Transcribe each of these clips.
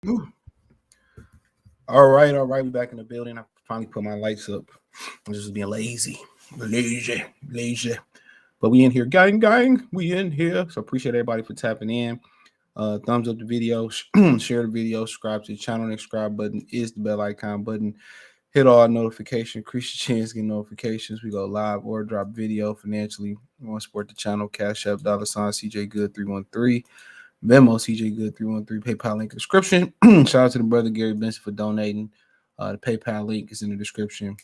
Ooh. All right. We back in the building. I finally put my lights up. I'm just being lazy. But we in here, gang. We in here. So appreciate everybody for tapping in. Thumbs up the video, share the video, subscribe to the channel. Next subscribe button is the bell icon button. Hit all notifications. Increase your chance get notifications. We go live or drop video financially. We want to support the channel. Cash App, $ CJ Good 313. Venmo, CJ Good 313. PayPal link description. Shout out to the brother Gary Benson for donating. The PayPal link is in the description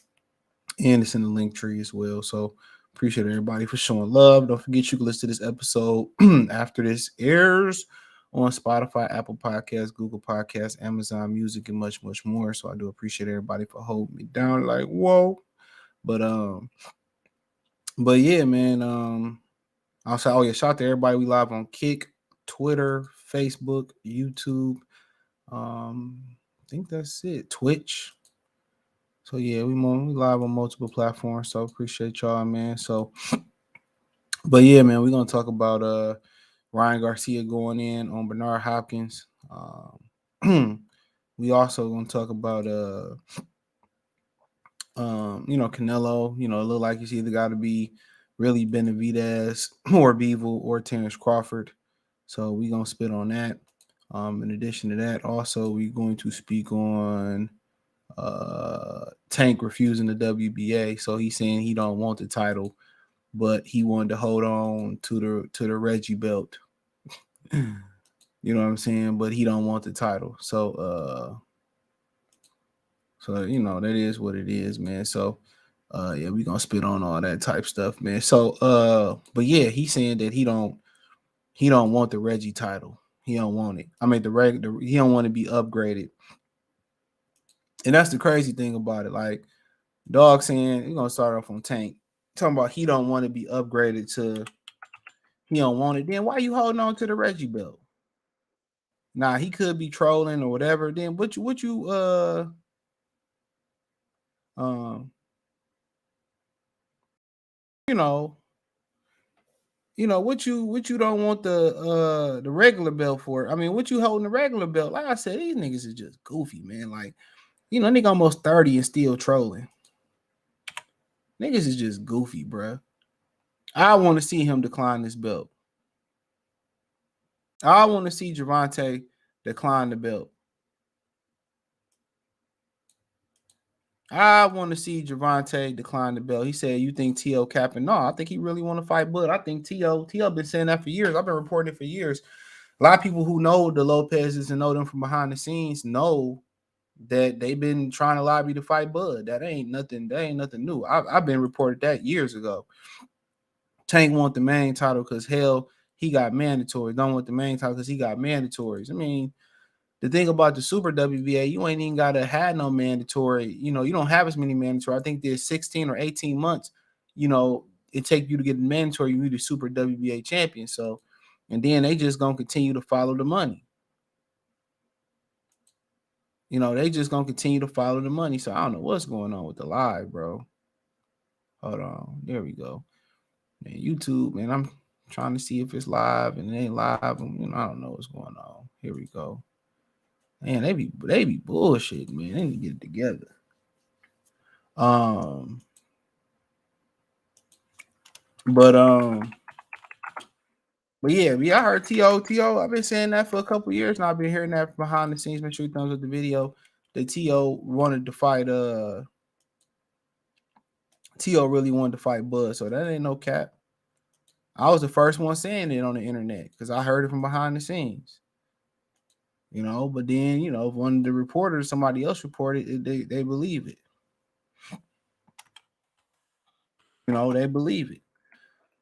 and it's in the link tree as well. So appreciate everybody for showing love. Don't forget you can listen to this episode after this airs on Spotify, Apple Podcasts, Google Podcasts, Amazon Music, and much, much more. So I do appreciate everybody for holding me down. Like, whoa. But yeah, man. Also, shout out to everybody. We live on Kick, Twitter, Facebook, YouTube. I think that's it. Twitch. So yeah, we live on multiple platforms. So appreciate y'all, man. So, but yeah, man, we're gonna talk about Ryan Garcia going in on Bernard Hopkins. We also gonna talk about Canelo. It look like it's either got to be really Benavidez or Bivol or Terrence Crawford. So we gonna spit on that. In addition to that, also we're going to speak on Tank refusing the WBA. So he's saying he don't want the title, but he wanted to hold on to the Reggie belt. You know what I'm saying? But he don't want the title. So that is what it is, man. So yeah, we gonna spit on all that type stuff, man. So but yeah, he's saying that he don't want the Reggie title. He don't want it. I mean he don't want to be upgraded. And that's the crazy thing about it. Like Dog saying, we're gonna start off on Tank. Talking about he don't want to be upgraded to he don't want it. Then why are you holding on to the Reggie belt? Nah, he could be trolling or whatever. Then what you um you know what you don't want the regular belt for? I mean, what you holding the regular belt? Like I said, these niggas is just goofy, man. Like, nigga almost 30 and still trolling. Niggas is just goofy, bruh. I want to see him decline this belt. I want to see Gervonta decline the belt. I want to see Gervonta decline the belt. He said, "You think T.O. capping?" No, I think he really want to fight Bud. I think T.O. been saying that for years. I've been reporting it for years. A lot of people who know the Lopez's and know them from behind the scenes know that they've been trying to lobby to fight Bud. That ain't nothing new. I've been reported that years ago. Tank want the main title because hell, he got mandatory. Don't want the main title because he got mandatories. I mean, the thing about the Super WBA, you ain't even gotta have no mandatory. You don't have as many mandatory. I think there's 16 or 18 months. It take you to get the mandatory. You need a Super WBA champion. So, and then they just gonna continue to follow the money. They just gonna continue to follow the money. So I don't know what's going on with the live, bro. Hold on, there we go. Man, YouTube, man, I'm trying to see if it's live and it ain't live. And, I don't know what's going on. Here we go. Man, they be bullshit, man. They need to get it together. But yeah, I heard T.O. I've been saying that for a couple years now. I've been hearing that behind the scenes. Make sure you thumbs up the video. The T.O. wanted to fight T.O. really wanted to fight Bud, so that ain't no cap. I was the first one saying it on the internet because I heard it from behind the scenes. But then, if one of the reporters, somebody else reported it, they believe it. They believe it.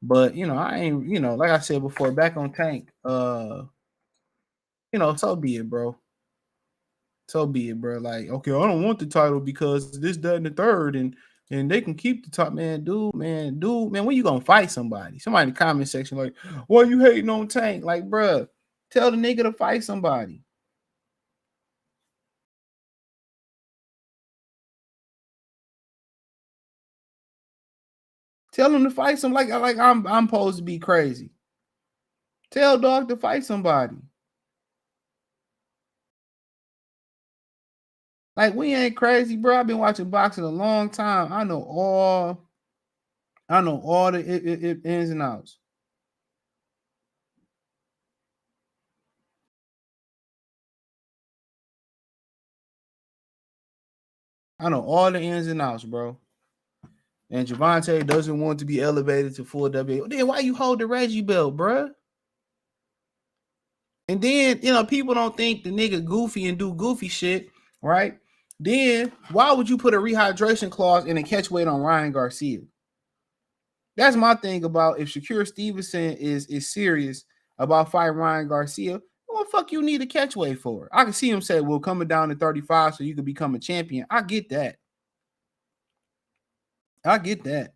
But, I ain't, like I said before, back on Tank, so be it, bro. So be it, bro. Like, okay, I don't want the title because this, that, and the third, and they can keep the top, man. When you gonna fight somebody? Somebody in the comment section like, why you hating on Tank? Like, bro, tell the nigga to fight somebody. Tell him to fight some like I'm supposed to be crazy. Tell dog to fight somebody. Like, we ain't crazy, bro. I've been watching boxing a long time. I know all the ins and outs. I know all the ins and outs, bro. And Gervonta doesn't want to be elevated to full WBA. Then why you hold the Reggie belt, bro? And then, people don't think the nigga goofy and do goofy shit, right? Then why would you put a rehydration clause in a catch weight on Ryan Garcia? That's my thing about if Shakur Stevenson is serious about fighting Ryan Garcia, what the fuck you need a catch weight for? I can see him say, well, coming down to 35 so you can become a champion. I get that. I get that.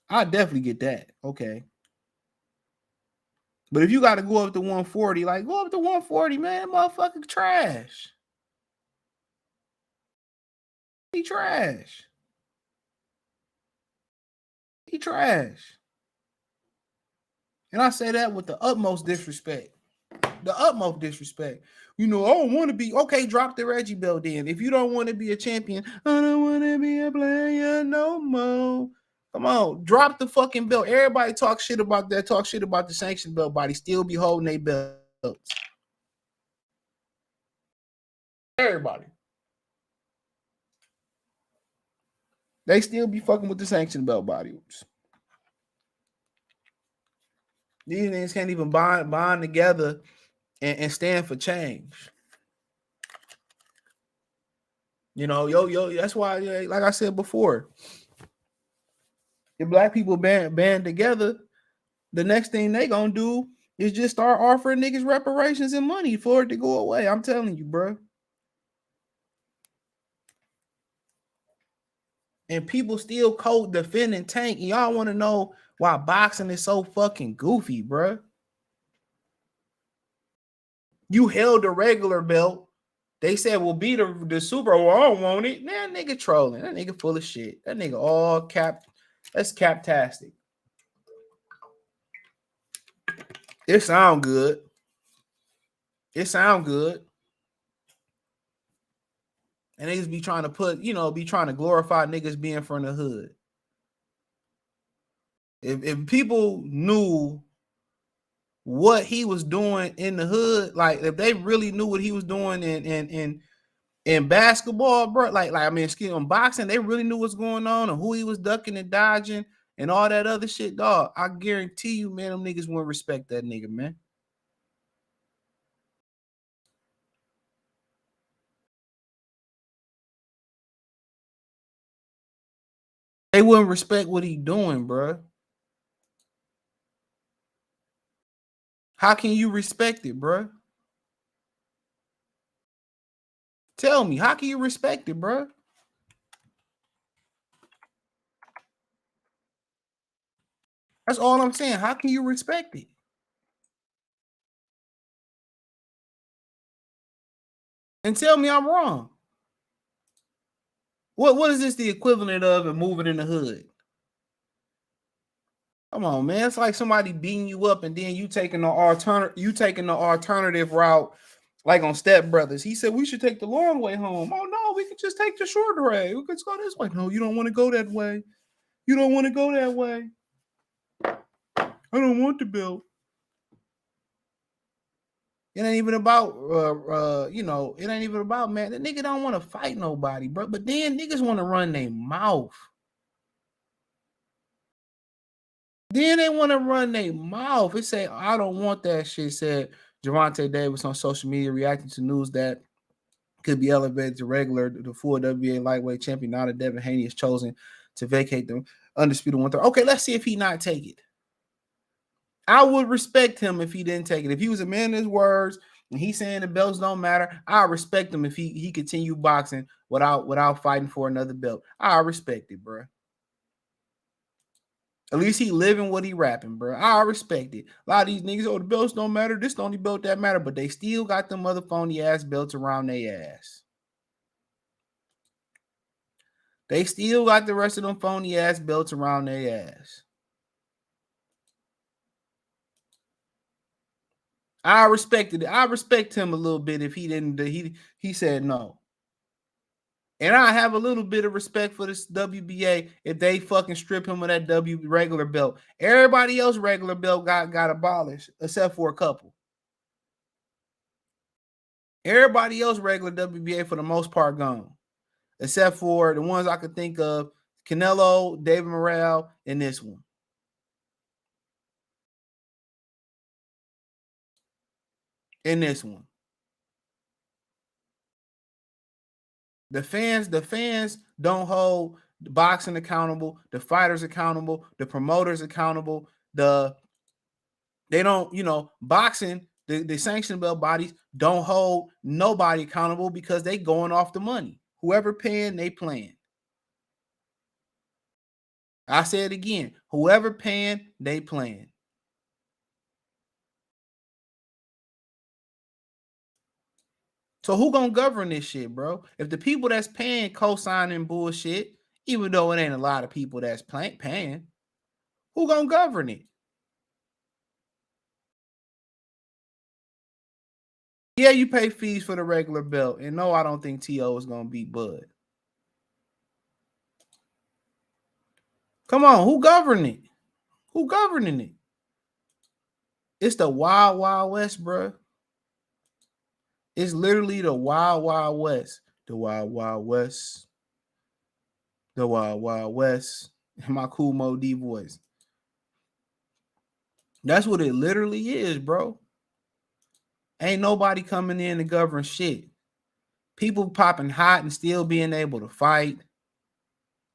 I definitely get that. Okay. But if you got to go up to 140, like go up to 140, man, motherfucker trash. He trash. He trash. And I say that with the utmost disrespect. The utmost disrespect. I don't want to be okay. Drop the Reggie belt then. If you don't want to be a champion, I don't want to be a player no more. Come on, drop the fucking belt. Everybody talk shit about that. Talk shit about the sanction belt body. Still be holding their belts. Everybody. They still be fucking with the sanction belt bodies. These niggas can't even bond together and stand for change. That's why, like I said before, if black people band together, the next thing they gonna do is just start offering niggas reparations and money for it to go away. I'm telling you, bro. And people still cold defending Tank. And y'all want to know why boxing is so fucking goofy, bro. You held the regular belt. They said, well, be the Super Bowl. I don't want it. That nigga trolling. That nigga full of shit. That nigga all cap. That's captastic. It sound good. It sound good. And niggas be trying to be trying to glorify niggas being from the hood. If people knew what he was doing in the hood, like if they really knew what he was doing in basketball, bro, in boxing, they really knew what's going on and who he was ducking and dodging and all that other shit, dog. I guarantee you, man, them niggas wouldn't respect that nigga, man. They wouldn't respect what he doing, bro. How can you respect it, bro? Tell me, how can you respect it, bro? That's all I'm saying. How can you respect it? And tell me I'm wrong. What is this the equivalent of in moving in the hood? Come on, man. It's like somebody beating you up and then you taking the alternative route, like on Step Brothers. He said we should take the long way home. Oh no, we could just take the short way. We could go this way. No, you don't want to go that way. You don't want to go that way. I don't want the belt. It ain't even about it ain't even about, man. The nigga don't want to fight nobody, bro. But then niggas want to run their mouth. Then they want to run their mouth. It say, I don't want that shit, said Gervonta Davis on social media, reacting to news that could be elevated to regular, the full WBA lightweight champion. Now that Devin Haney is chosen to vacate the undisputed 130. Okay, let's see if he not take it. I would respect him if he didn't take it. If he was a man of his words and he's saying the belts don't matter, I respect him if he continue boxing without fighting for another belt. I respect it, bro. At least he living what he rapping, bro. I respect it. A lot of these niggas, the belts don't matter. This the only belt that matter, but they still got them mother phony ass belts around their ass. They still got the rest of them phony ass belts around their ass. I respected it. I respect him a little bit if he didn't. He said no. And I have a little bit of respect for this WBA if they fucking strip him of that regular belt. Everybody else regular belt got abolished except for a couple. Everybody else regular WBA for the most part gone, except for the ones I could think of: Canelo, David Morrell, and this one. And this one. The fans don't hold the boxing accountable, the fighters accountable, the promoters accountable. They don't, boxing, the sanction belt bodies don't hold nobody accountable because they going off the money. Whoever paying, they playing. I say it again. Whoever paying, they playing. So who gonna govern this shit, bro? If the people that's paying co-signing bullshit, even though it ain't a lot of people that's paying, who gonna govern it? Yeah, you pay fees for the regular belt, and no, I don't think T.O. is gonna beat Bud. Come on, who governing it? Who governing it? It's the wild, wild west, bro. It's literally the wild, wild west. The wild, wild west. The wild, wild west. In my cool Mo D voice. That's what it literally is, bro. Ain't nobody coming in to govern shit. People popping hot and still being able to fight.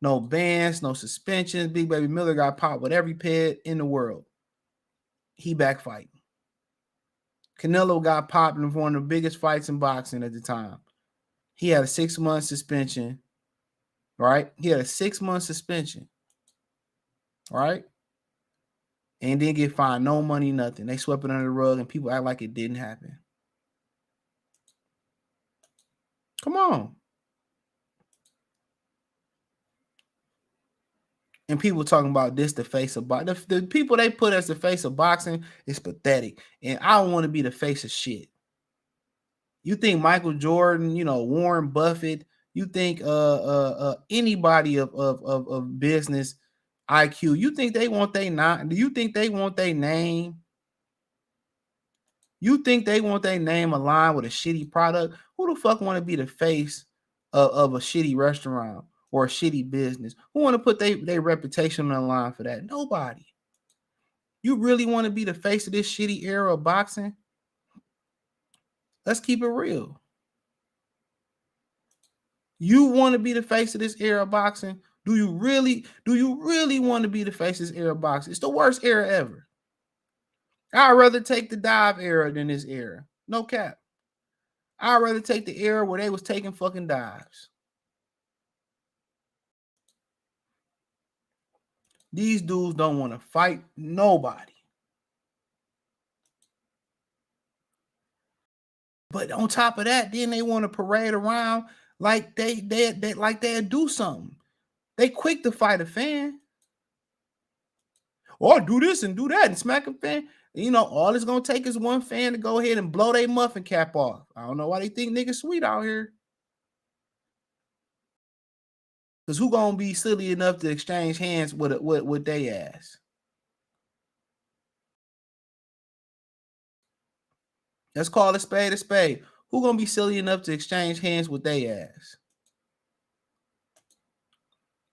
No bans, no suspensions. Big Baby Miller got popped with every pet in the world. He back fighting. Canelo got popped in one of the biggest fights in boxing at the time. He had a 6-month suspension, right? He had a 6-month suspension, right? And didn't get fined, no money, nothing. They swept it under the rug and people act like it didn't happen. Come on. And people talking about this the face of boxing. The people they put as the face of boxing is pathetic. And I don't want to be the face of shit. You think Michael Jordan, Warren Buffett, you think anybody of business IQ, you think they want they not? Do you think they want their name? You think they want their name aligned with a shitty product? Who the fuck want to be the face of a shitty restaurant or a shitty business? Who want to put their reputation on the line for that? Nobody. You really want to be the face of this shitty era of boxing? Let's keep it real. You want to be the face of this era of boxing? Do you really want to be the face of this era of boxing? It's the worst era ever. I'd rather take the dive era than this era. No cap. I'd rather take the era where they was taking fucking dives. These dudes don't want to fight nobody. But on top of that, then they want to parade around like they do something. They quick to fight a fan. Or do this and do that and smack a fan. All it's gonna take is one fan to go ahead and blow their muffin cap off. I don't know why they think niggas sweet out here. Because who gonna be silly enough to exchange hands with they ass? Let's call a spade a spade. Who gonna be silly enough to exchange hands with they ass?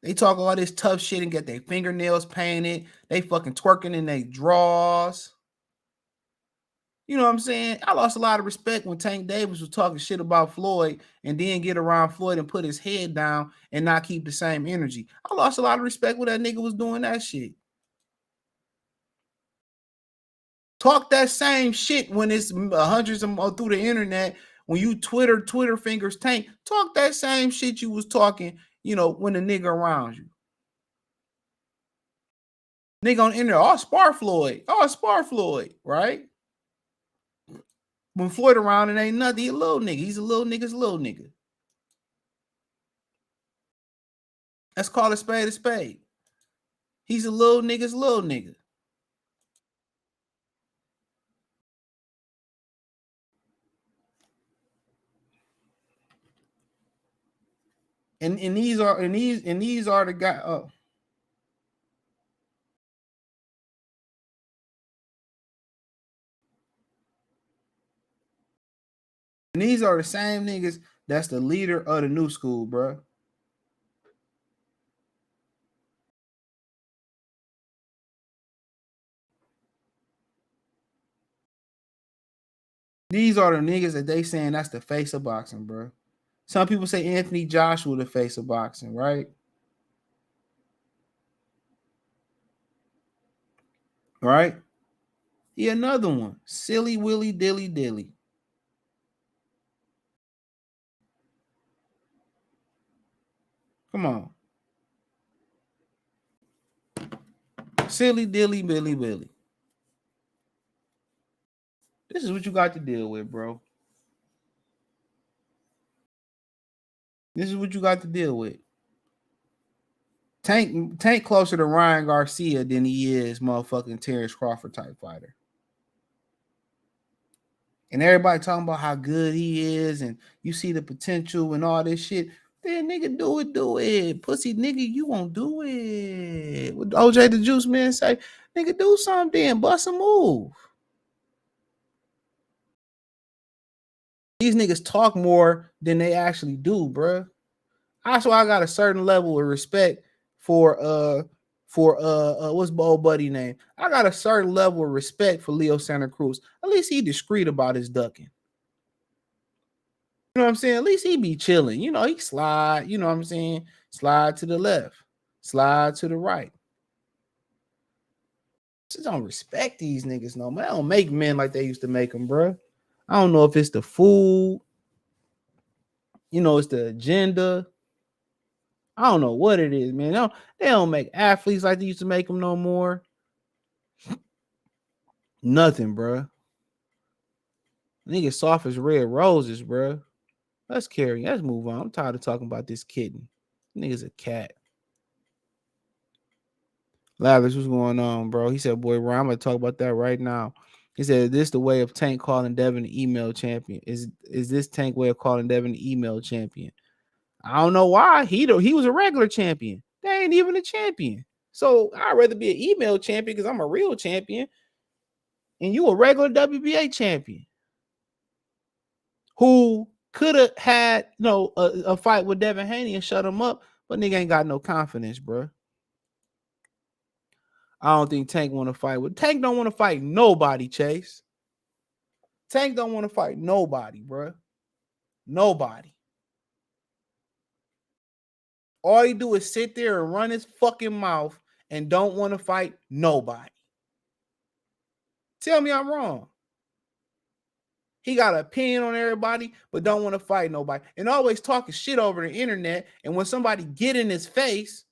They talk all this tough shit and get their fingernails painted. They fucking twerking in their drawers. You know what I'm saying? I lost a lot of respect when Tank Davis was talking shit about Floyd and then get around Floyd and put his head down and not keep the same energy. I lost a lot of respect when that nigga was doing that shit. Talk that same shit when it's hundreds of through the internet. When you Twitter fingers Tank, talk that same shit you was talking, when the nigga around you. Nigga on the internet, spar Floyd, right? When Floyd around, it ain't nothing. He a little nigga. He's a little nigga's little nigga. Let's call a spade a spade. He's a little nigga's little nigga. And these are the guys. And these are the same niggas that's the leader of the new school, bro. These are the niggas that they saying that's the face of boxing, bro. Some people say Anthony Joshua the face of boxing, right? Right? He another one. Silly Willy Dilly Dilly. Come on. Silly Dilly Billy Billy. This is what you got to deal with, bro. This is what you got to deal with. Tank closer to Ryan Garcia than he is motherfucking Terrence Crawford type fighter. And everybody talking about how good he is and you see the potential and all this shit. Then nigga, do it. Pussy nigga, you won't do it. What OJ the Juice Man say? Nigga, do something, bust a move. These niggas talk more than they actually do, bruh. That's why I got a certain level of respect for what's my old buddy name? I got a certain level of respect for Leo Santa Cruz. At least he discreet about his ducking. You know what I'm saying? At least he be chilling. You know, he slide, you know what I'm saying? Slide to the left, slide to the right. Just don't respect these niggas no more. I don't make men like they used to make them, bro. I don't know if it's the food, you know, it's the agenda. I don't know what it is, man. They don't make athletes like they used to make them no more. Nothing, bro. Niggas soft as red roses, bro. Let's move on. I'm tired of talking about this kitten. Nigga's a cat. Lavish, what's going on, bro? He said, boy, Ryan, I'm gonna talk about that right now. He said, this the way of Tank calling Devin the email champion. Is this Tank way of calling Devin the email champion? I don't know why. He was a regular champion. They ain't even a champion. So I'd rather be an email champion because I'm a real champion. And you a regular WBA champion who could have had a fight with Devin Haney and shut him up, but nigga ain't got no confidence, bro. I don't think Tank want to fight with Tank. Don't want to fight nobody, Chase. Tank don't want to fight nobody, bro. Nobody. All he do is sit there and run his fucking mouth and don't want to fight nobody. Tell me I'm wrong. He got an opinion on everybody, but don't want to fight nobody. And always talking shit over the internet. And when somebody get in his face,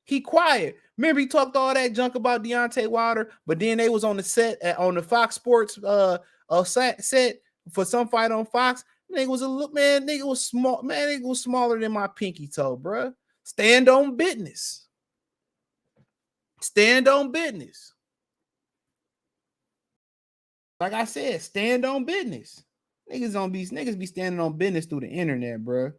he quiet. Remember he talked all that junk about Deontay Wilder, but then they was on the set on the Fox Sports set for some fight on Fox. Nigga was nigga was small. Man, nigga was smaller than my pinky toe, bro. Stand on business. Stand on business. Like I said, stand on business. Niggas be standing on business through the internet, bro.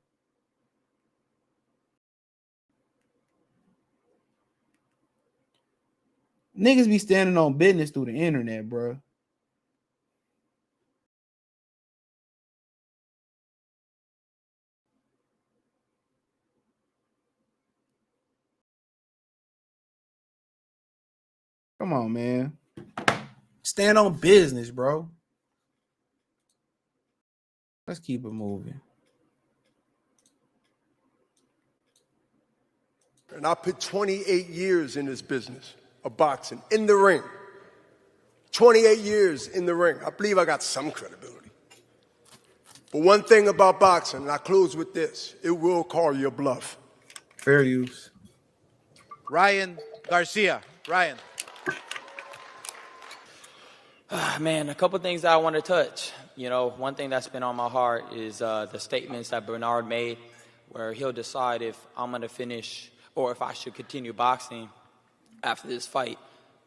Niggas be standing on business through the internet, bro. Come on, man. Stand on business, bro. Let's keep it moving. And I put 28 years in this business of boxing, in the ring. 28 years in the ring. I believe I got some credibility. But one thing about boxing, and I close with this, it will call your bluff. Fair use. Ryan Garcia. Ryan. Man, a couple things that I want to touch. You know, one thing that's been on my heart is the statements that Bernard made, where he'll decide if I'm going to finish or if I should continue boxing after this fight.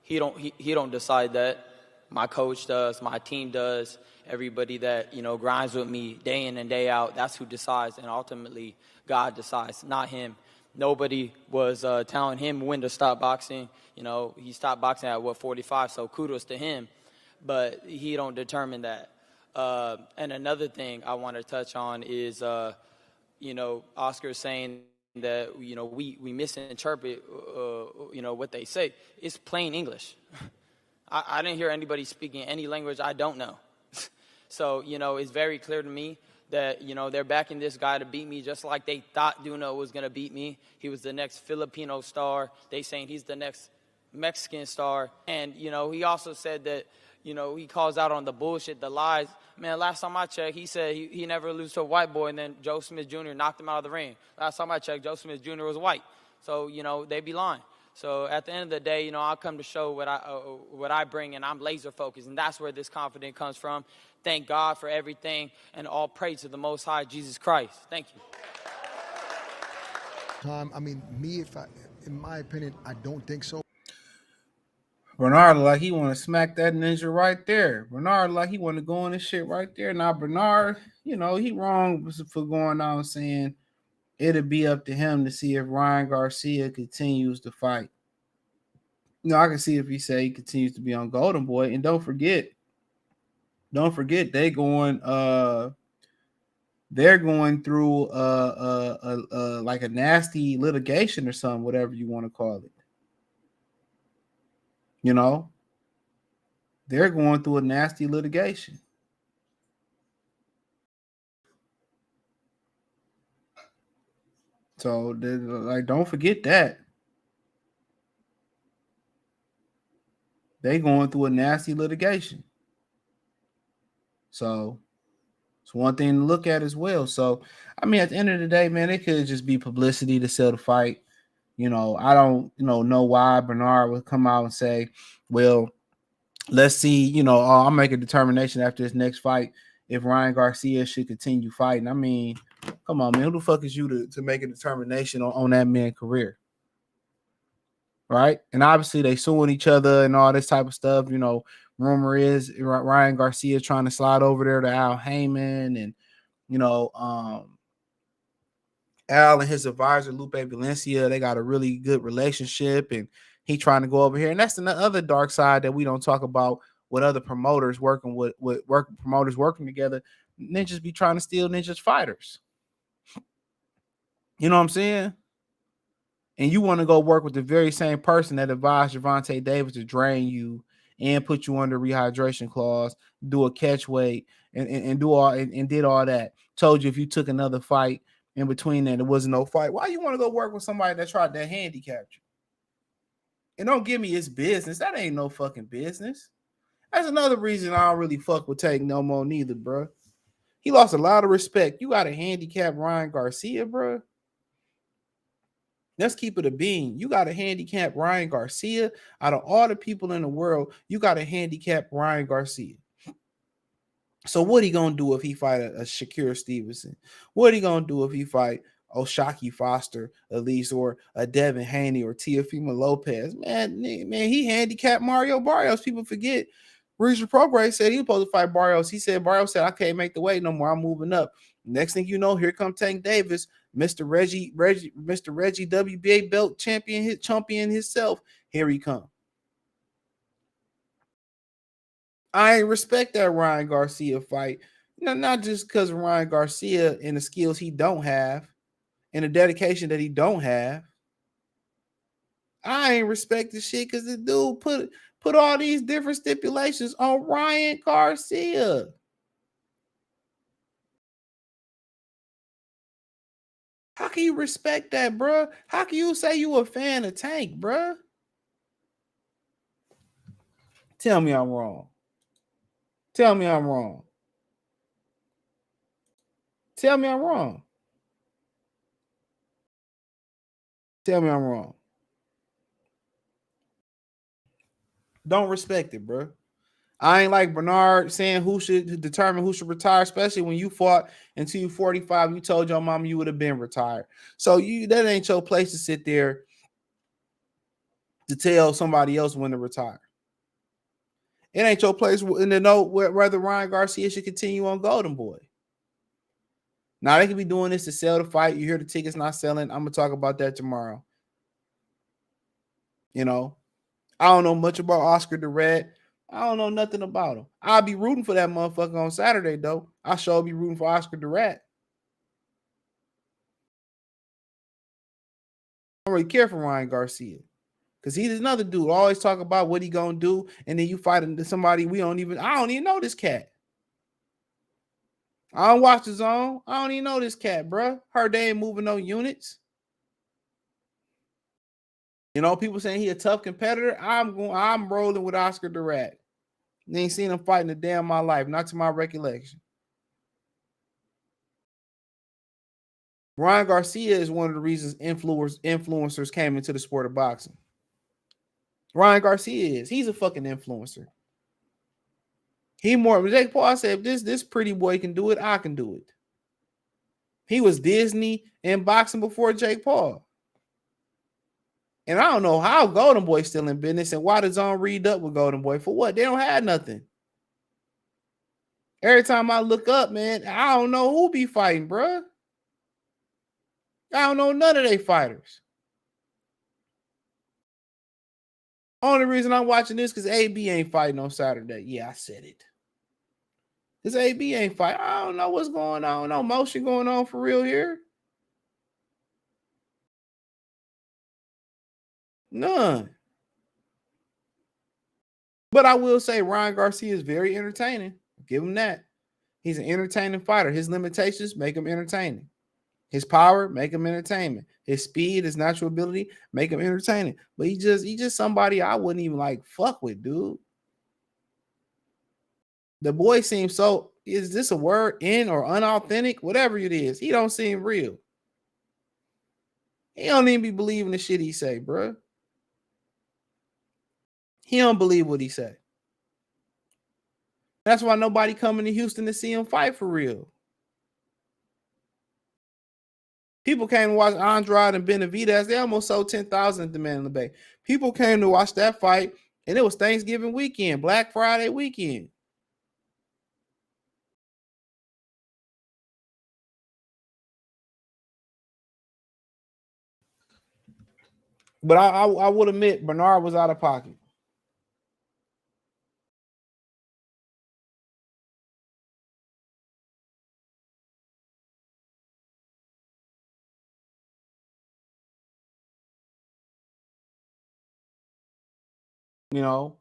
He don't decide that. my coach does, my team does, everybody that, grinds with me day in and day out, that's who decides. And ultimately, God decides, not him. Nobody was telling him when to stop boxing. He stopped boxing at, 45, so kudos to him. But he don't determine that. And another thing I want to touch on is, Oscar saying that, we misinterpret, what they say. It's plain English. I didn't hear anybody speaking any language I don't know. So, it's very clear to me that, they're backing this guy to beat me just like they thought Duno was going to beat me. He was the next Filipino star. They saying he's the next Mexican star. And, he also said that, he calls out on the bullshit, the lies. Man, last time I checked, he said he never lose to a white boy, and then Joe Smith Jr. knocked him out of the ring. Last time I checked, Joe Smith Jr. was white. So, they be lying. So at the end of the day, I'll come to show what I bring, and I'm laser focused, and that's where this confidence comes from. Thank God for everything, and all praise to the Most High, Jesus Christ. Thank you. I mean, in my opinion, I don't think so. Bernard like he want to smack that ninja right there. Bernard like he want to go in this shit right there. Now Bernard, he wrong for going out and saying it'll be up to him to see if Ryan Garcia continues to fight. I can see if he say he continues to be on Golden Boy. And don't forget, they're going through like a nasty litigation or something, whatever you want to call it. They're going through a nasty litigation. So, don't forget that. They going through a nasty litigation. So, it's one thing to look at as well. So, I mean, at the end of the day, man, it could just be publicity to sell the fight. I don't, know why Bernard would come out and say, well, let's see, I'll make a determination after this next fight if Ryan Garcia should continue fighting. I mean, come on, man. Who the fuck is you to make a determination on that man's career? Right? And obviously they suing each other and all this type of stuff. Rumor is Ryan Garcia trying to slide over there to Al Heyman, and Al and his advisor Lupe Valencia, they got a really good relationship, and he trying to go over here. And that's the other dark side that we don't talk about with other promoters working with promoters working together. Ninjas be trying to steal ninjas fighters. You know what I'm saying? And you want to go work with the very same person that advised Gervonta Davis to drain you and put you under rehydration clause, do a catch weight, and do all and did all that. Told you if you took another fight in between that, there wasn't no fight. Why you want to go work with somebody that tried to handicap you? And don't give me his business. That ain't no fucking business. That's another reason I don't really fuck with Tank no more neither, bro. He lost a lot of respect. You got to handicap Ryan Garcia, bro. Let's keep it a bean. You got to handicap Ryan Garcia. Out of all the people in the world, you got to handicap Ryan Garcia. So what he gonna do if he fight a Shakur Stevenson? What he gonna do if he fight O'Shaquie Foster, at least, or a Devin Haney or Teofimo Lopez? Man, he handicapped Mario Barrios. People forget. Regis Prograis said he was supposed to fight Barrios. He said Barrios said, I can't make the weight no more. I'm moving up. Next thing you know, here come Tank Davis, Mr. Reggie WBA belt champion himself. Here he come. I ain't respect that Ryan Garcia fight. Not just because of Ryan Garcia and the skills he don't have and the dedication that he don't have. I ain't respect the shit because the dude put all these different stipulations on Ryan Garcia. How can you respect that, bro? How can you say you a fan of Tank, bro? Tell me I'm wrong. Tell me I'm wrong. Tell me I'm wrong. Tell me I'm wrong. Don't respect it, bro. I ain't like Bernard saying who should determine who should retire, especially when you fought until you 45. You told your mom you would have been retired. So that ain't your place to sit there to tell somebody else when to retire. It ain't your place in the know whether Ryan Garcia should continue on Golden Boy. Now they could be doing this to sell the fight. You hear the tickets not selling. I'm gonna talk about that tomorrow. You know, I don't know much about Oscar Duarte. I don't know nothing about him. I'll be rooting for that motherfucker on Saturday, though. I sure be rooting for Oscar Duarte. I don't really care for Ryan Garcia because he's another dude. Always talk about what he gonna do, and then you fight somebody I don't even know this cat. I don't watch the zone. I don't even know this cat, bro. Heard they ain't moving no units. You know, people saying he a tough competitor. I'm rolling with Oscar Duarte. Ain't seen him fight in a day of my life, not to my recollection. Ryan Garcia is one of the reasons influencers came into the sport of boxing. Ryan Garcia he's a fucking influencer. He more Jake Paul said, if this pretty boy can do it, I can do it. He was Disney in boxing before Jake Paul. And I don't know how Golden Boy's still in business and why the zone read up with Golden Boy. For what? They don't have nothing. Every time I look up, man, I don't know who be fighting, bro. I don't know none of they fighters. Only reason I'm watching this because AB ain't fighting on Saturday. Yeah, I said it. This AB ain't fighting. I don't know what's going on. No motion going on for real here. None. But I will say Ryan Garcia is very entertaining. Give him that. He's an entertaining fighter. His limitations make him entertaining. His power make him entertainment. His speed, his natural ability make him entertaining. But he just somebody I wouldn't even like fuck with, dude. The boy seems so, is this a word, in or unauthentic? Whatever it is, he don't seem real. He don't even be believing the shit he say, bro. He don't believe what he say. That's why nobody coming to Houston to see him fight for real. People came to watch Andrade and Benavidez. They almost sold 10,000 at the Mandalay Bay. People came to watch that fight, and it was Thanksgiving weekend, Black Friday weekend. But I would admit Bernard was out of pocket. You know,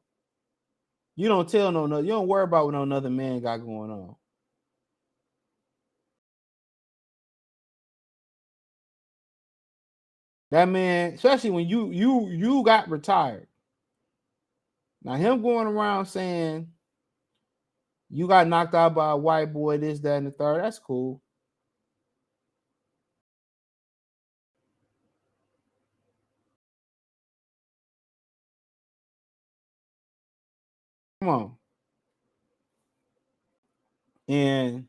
you don't tell you don't worry about what no another man got going on. That man, especially when you got retired. Now him going around saying you got knocked out by a white boy, this, that, and the third, that's cool. Come on. And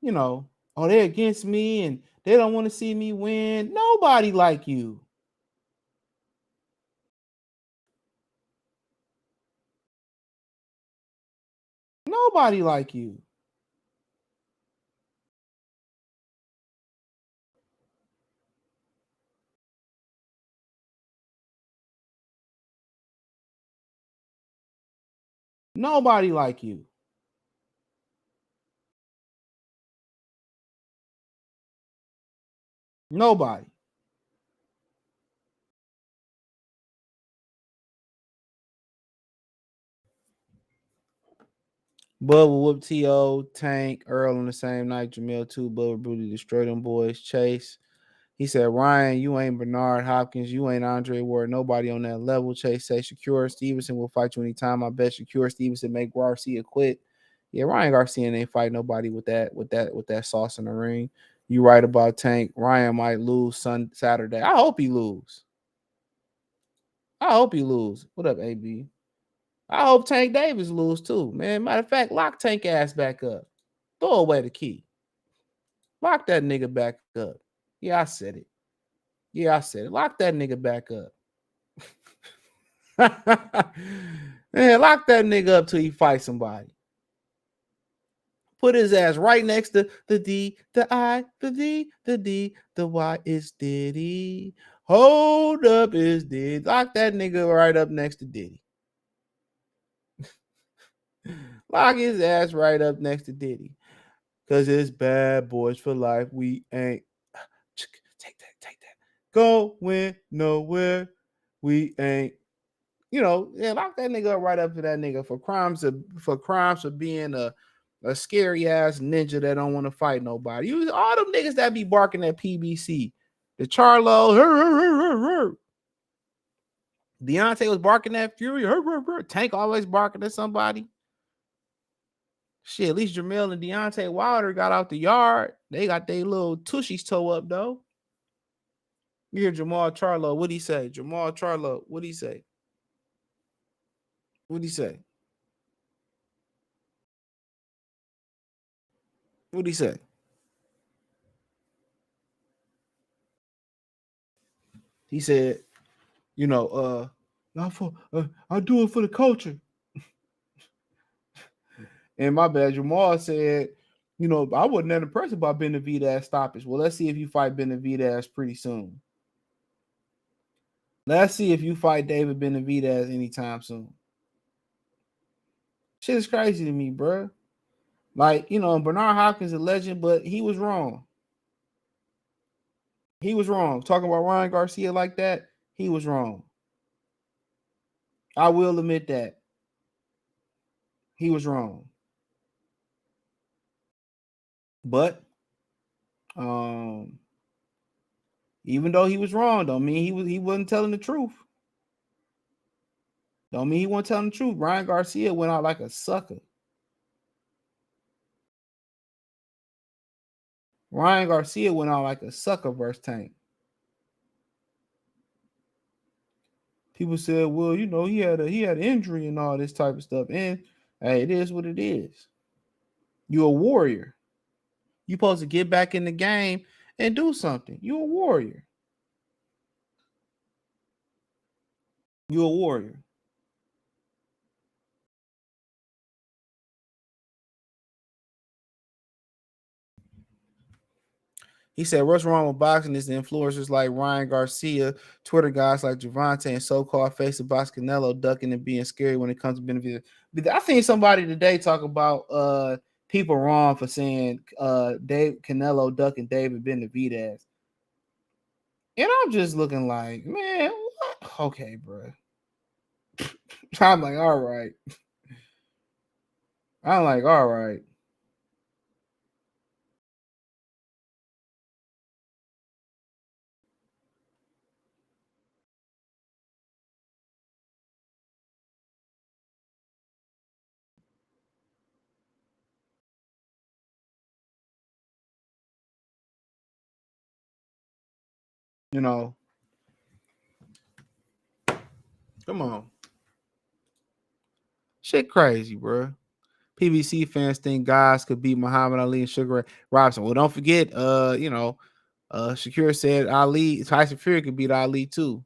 you know, oh, they're against me and they don't want to see me win. Nobody like you. Nobody like you. Nobody like you. Nobody. Bubba whooped T.O., Tank, Earl on the same night. Jamil too. Bubba brutally destroyed them boys. Chase. He said, Ryan, you ain't Bernard Hopkins. You ain't Andre Ward. Nobody on that level. Chase say Shakur Stevenson will fight you anytime. I bet Shakur Stevenson make Garcia quit. Yeah, Ryan Garcia ain't fight nobody with that sauce in the ring. You right about Tank. Ryan might lose Saturday. I hope he lose. What up, AB? I hope Tank Davis lose too, man. Matter of fact, lock Tank ass back up. Throw away the key. Lock that nigga back up. Yeah, I said it. Lock that nigga back up. Man, lock that nigga up till he fights somebody. Put his ass right next to the D, the I, the D, the D, the Y is Diddy. Hold up is Diddy. Lock that nigga right up next to Diddy. Lock his ass right up next to Diddy. Cause it's bad boys for life. We ain't take that. Going nowhere. We ain't. Lock that nigga up right up to that nigga for crimes of being a scary ass ninja that don't want to fight nobody. All them niggas that be barking at PBC. The Charlo, Deontay was barking at Fury, Tank always barking at somebody. Shit, at least Jamel and Deontay Wilder got out the yard. They got their little tushies toe up, though. You hear Jamal Charlo, what'd he say? Jamal Charlo, what'd he say? What'd he say? What'd he say? He said, I do it for the culture. And my bad, Jamal said, I wasn't that impressed about Benavidez stoppage. Well, let's see if you fight Benavidez pretty soon. Let's see if you fight David Benavidez anytime soon. Shit is crazy to me, bro. Like, Bernard Hopkins is a legend, but he was wrong. He was wrong. Talking about Ryan Garcia like that, he was wrong. I will admit that. He was wrong. But even though he was wrong, don't mean he wasn't telling the truth. Don't mean he wasn't telling the truth. Ryan Garcia went out like a sucker. Ryan Garcia went out like a sucker versus Tank. People said, well, he had an injury and all this type of stuff. And hey, it is what it is. You're a warrior. You're supposed to get back in the game and do something. You're a warrior. You're a warrior. He said, what's wrong with boxing is the influencers like Ryan Garcia, Twitter guys like Gervonta, and so-called face of box Canelo ducking and being scary when it comes to Benavidez. I think somebody today talk about people wrong for saying Canelo ducking David Benavidez. And I'm just looking like, man, what? Okay, bro. I'm like, all right. I'm like, all right. Come on. Shit crazy, bro. PBC fans think guys could beat Muhammad Ali and Sugar Ray Robinson. Well, don't forget, Shakur said Tyson Fury could beat Ali too.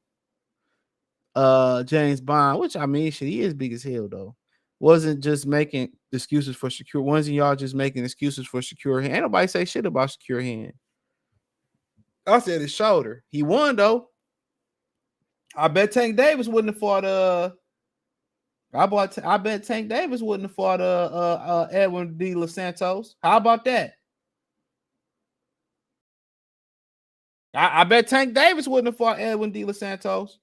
James Bond, which shit, he is big as hell though. Wasn't just making excuses for Shakur. Wasn't y'all just making excuses for Shakur? Ain't nobody say shit about Shakur hand. I said his shoulder. He won though. I bet Tank Davis wouldn't have fought. I bet Tank Davis wouldn't have fought Edwin De Los Santos. How about that? I bet Tank Davis wouldn't have fought Edwin De Los Santos.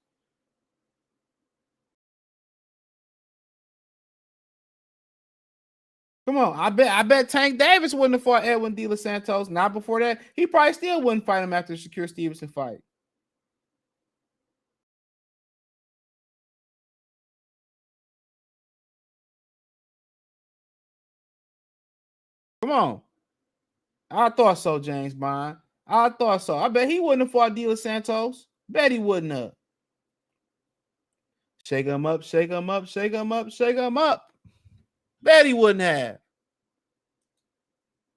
Come on, I bet Tank Davis wouldn't have fought Edwin De Los Santos. Not before that. He probably still wouldn't fight him after the Shakur Stevenson fight. Come on. I thought so, James Bond. I thought so. I bet he wouldn't have fought De Los Santos. Bet he wouldn't have. Shake him up, shake him up, shake him up, shake him up. Bet he wouldn't have.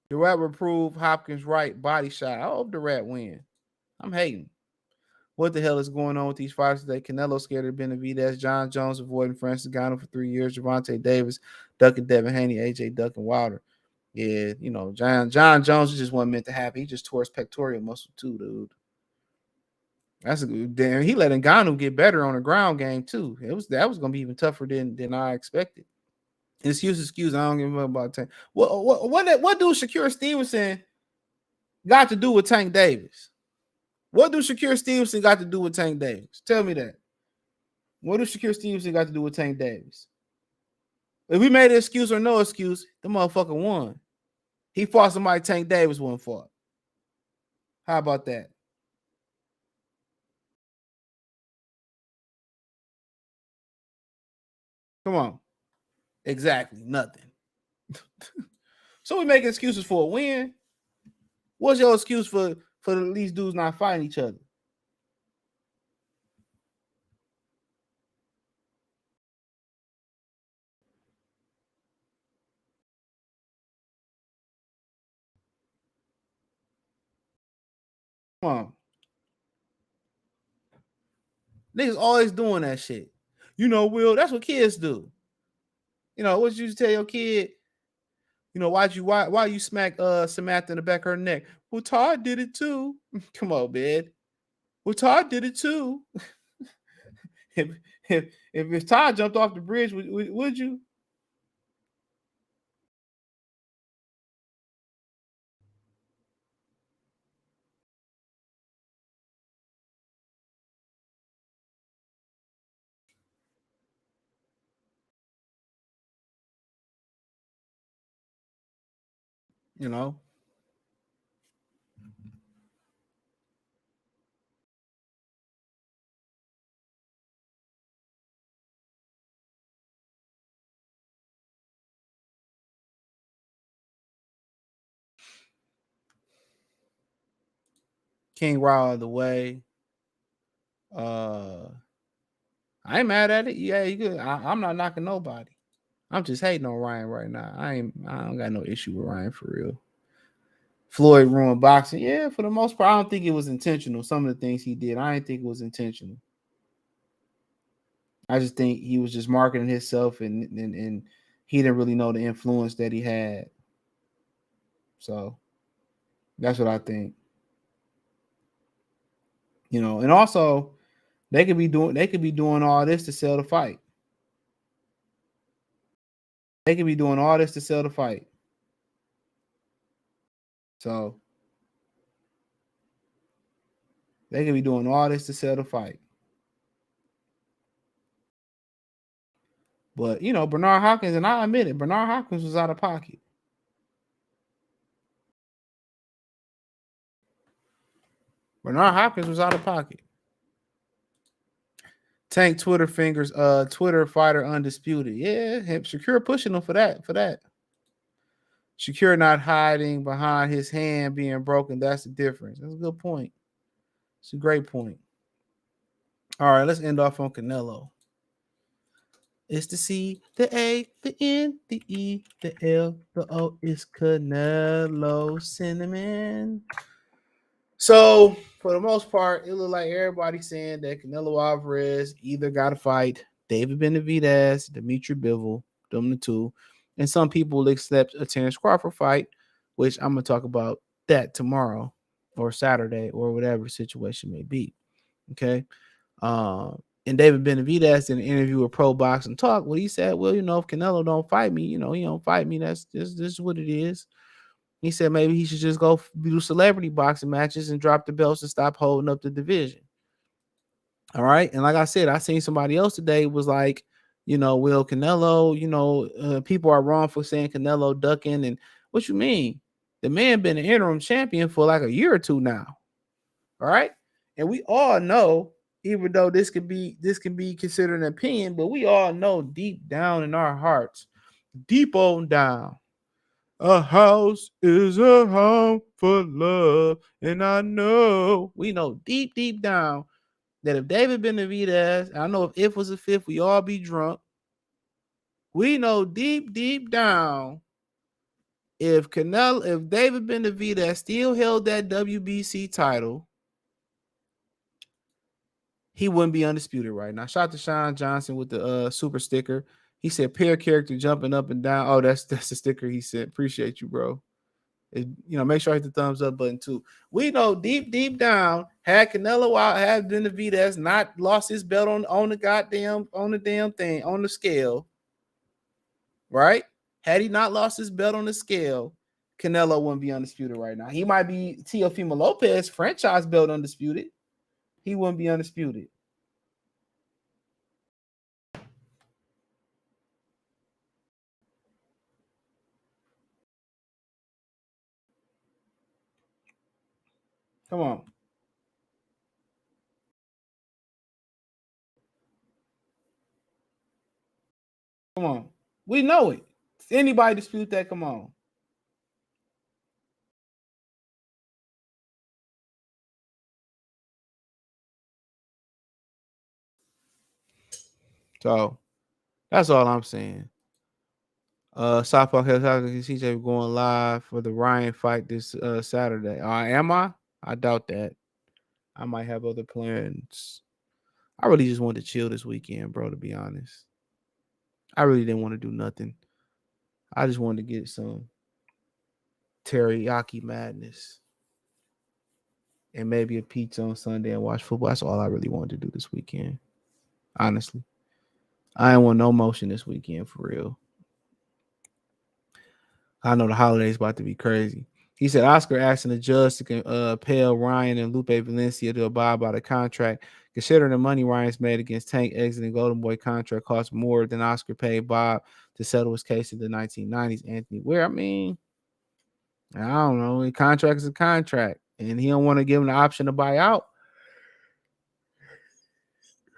Duarte would prove Hopkins right body shot. I hope Duarte win. I'm hating. What the hell is going on with these fighters today? Canelo scared of Benavidez, John Jones avoiding Francis Ngannou for 3 years, Gervonta Davis ducking Devin Haney, AJ ducking Wilder. Yeah, you know, John Jones just wasn't meant to happen. He just tore his pectoral muscle too, dude. That's a good damn. He let Ngannou get better on the ground game too. That was gonna be even tougher than I expected. Excuse. I don't give a fuck about Tank. What do Shakur Stevenson got to do with Tank Davis? What do Shakur Stevenson got to do with Tank Davis? Tell me that. What do Shakur Stevenson got to do with Tank Davis? If we made an excuse or no excuse, the motherfucker won. He fought somebody Tank Davis wouldn't fought. How about that? Come on. Exactly. Nothing. So we make excuses for a win. What's your excuse for these dudes not fighting each other? Come on. Niggas always doing that shit. You know, Will, that's what kids do. You know, what you tell your kid? You know, why you smack Samantha in the back of her neck? Well, Todd did it too. Come on, man. Well, Todd did it too. if Todd jumped off the bridge, would you? You know. King Raw of the way. I ain't mad at it. Yeah, you good. I'm not knocking nobody. I'm just hating on Ryan right now. I don't got no issue with Ryan for real. Floyd ruined boxing. Yeah, for the most part, I don't think it was intentional. Some of the things he did, I didn't think it was intentional. I just think he was just marketing himself and he didn't really know the influence that he had. So that's what I think. You know, and also they could be doing all this to sell the fight. They could be doing all this to sell the fight. So they could be doing all this to sell the fight. But you know, Bernard Hopkins, and I admit it, Bernard Hopkins was out of pocket. Bernard Hopkins was out of pocket. Tank Twitter fingers, Twitter fighter undisputed. Yeah, Shakur pushing him for that. Shakur not hiding behind his hand being broken. That's the difference. That's a good point. It's a great point. All right, let's end off on Canelo. It's the C, the A, the N, the E, the L, the O. It's Canelo Cinnamon. So, for the most part, it looked like everybody saying that Canelo Alvarez either got to fight David Benavidez, Dimitri Bivol, them the two, and some people will accept a Terrence Crawford fight, which I'm going to talk about that tomorrow or Saturday or whatever the situation may be. Okay. And David Benavidez in an interview with Pro Boxing Talk, what he said, well, you know, if Canelo don't fight me, you know, he don't fight me. This is what it is. He said maybe he should just go do celebrity boxing matches and drop the belts and stop holding up the division. All right. And like I said, I seen somebody else today was like, you know, Will Canelo, you know, people are wrong for saying Canelo ducking. And what you mean? The man been an interim champion for like a year or two now. All right. And we all know, even though this can be considered an opinion, but we all know deep down in our hearts, deep on down, a house is a home for love. And we know deep down that if David Benavidez, I know if was a fifth, we all be drunk. We know deep down, if David Benavidez still held that WBC title, he wouldn't be undisputed right now. Shout out to Sean Johnson with the super sticker. He said pair character jumping up and down. Oh, that's the sticker he sent. Appreciate you, bro. Make sure I hit the thumbs up button too. We know deep down, had Canelo out, had Benavidez not lost his belt on the damn thing, on the scale, right? Had he not lost his belt on the scale, Canelo wouldn't be undisputed right now. He might be Teofimo Lopez franchise belt undisputed. He wouldn't be undisputed. Come on. Come on. We know it. Anybody dispute that? Come on. So that's all I'm saying. Southpaw CJ going live for the Ryan fight this Saturday. Am I? I doubt that. I might have other plans. I really just wanted to chill this weekend, bro, to be honest. I really didn't want to do nothing. I just wanted to get some teriyaki madness and maybe a pizza on Sunday and watch football. That's all I really wanted to do this weekend. Honestly. I ain't want no motion this weekend for real. I know the holiday's about to be crazy. He said Oscar asking the judge to compel Ryan and Lupe Valencia to abide by the contract. Considering the money Ryan's made against Tank exiting Golden Boy contract cost more than Oscar paid Bob to settle his case in the 1990s. Anthony Ware, I mean, I don't know. A contract is a contract, and he don't want to give him the option to buy out.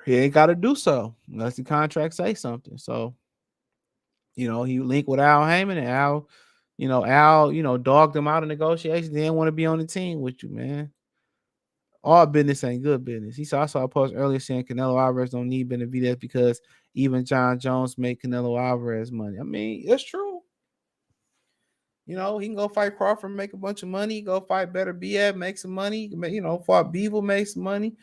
He ain't got to do so unless the contract say something. So, he linked with Al Heyman, and Al, dogged him out of negotiations. He didn't want to be on the team with you, man. All business ain't good business. He saw I saw a post earlier saying Canelo Alvarez don't need Benavidez because even John Jones made Canelo Alvarez money. I mean, it's true. He can go fight Crawford, make a bunch of money. Go fight Better BF, make some money. Fought Bivol, make some money.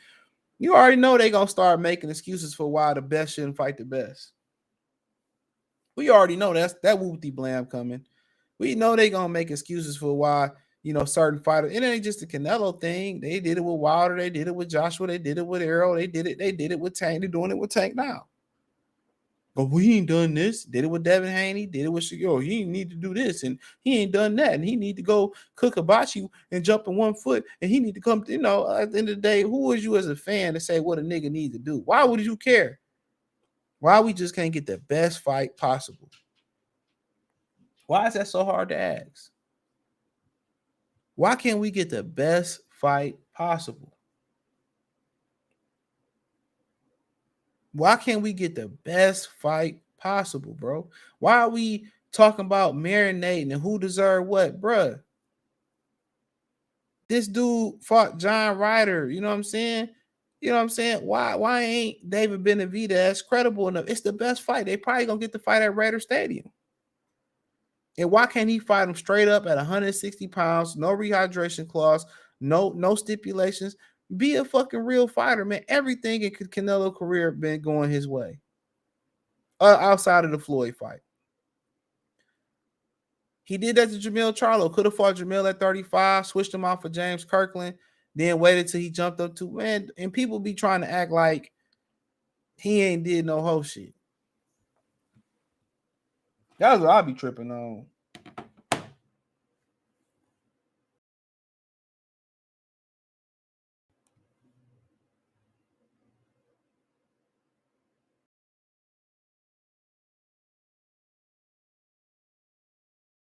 You already know they gonna start making excuses for why the best shouldn't fight the best. We already know that whoopty blam coming. We know they gonna make excuses for why certain fighters. It ain't just the Canelo thing. They did it with Wilder. They did it with Joshua. They did it with Errol. They did it with Tank. They're doing it with Tank now. But we ain't done this. Did it with Devin Haney. Did it with Shigoro. He need to do this, and he ain't done that. And he need to go cook hibachi and jump in 1 foot. And he need to come. At the end of the day, who is you as a fan to say what a nigga needs to do? Why would you care? Why we just can't get the best fight possible? Why is that so hard to ask? Why can't we get the best fight possible? Why can't we get the best fight possible, bro? Why are we talking about marinating and who deserve what, bruh? This dude fought John Ryder. You know what I'm saying? Why ain't David Benavidez credible enough? It's the best fight. They probably gonna get the fight at Raider Stadium. And why can't he fight him straight up at 160 pounds, no rehydration clause, no stipulations? Be a fucking real fighter, man. Everything in Canelo career been going his way. Outside of the Floyd fight. He did that to Jamil Charlo. Could have fought Jamil at 35, switched him out for James Kirkland, then waited till he jumped up to man. And people be trying to act like he ain't did no whole shit. That's what I be tripping on.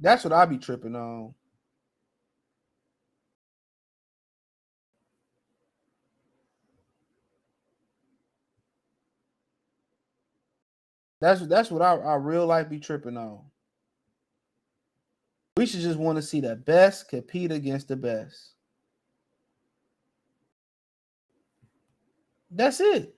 That's what I be tripping on. That's what I real life be tripping on. We should just want to see the best compete against the best. That's it.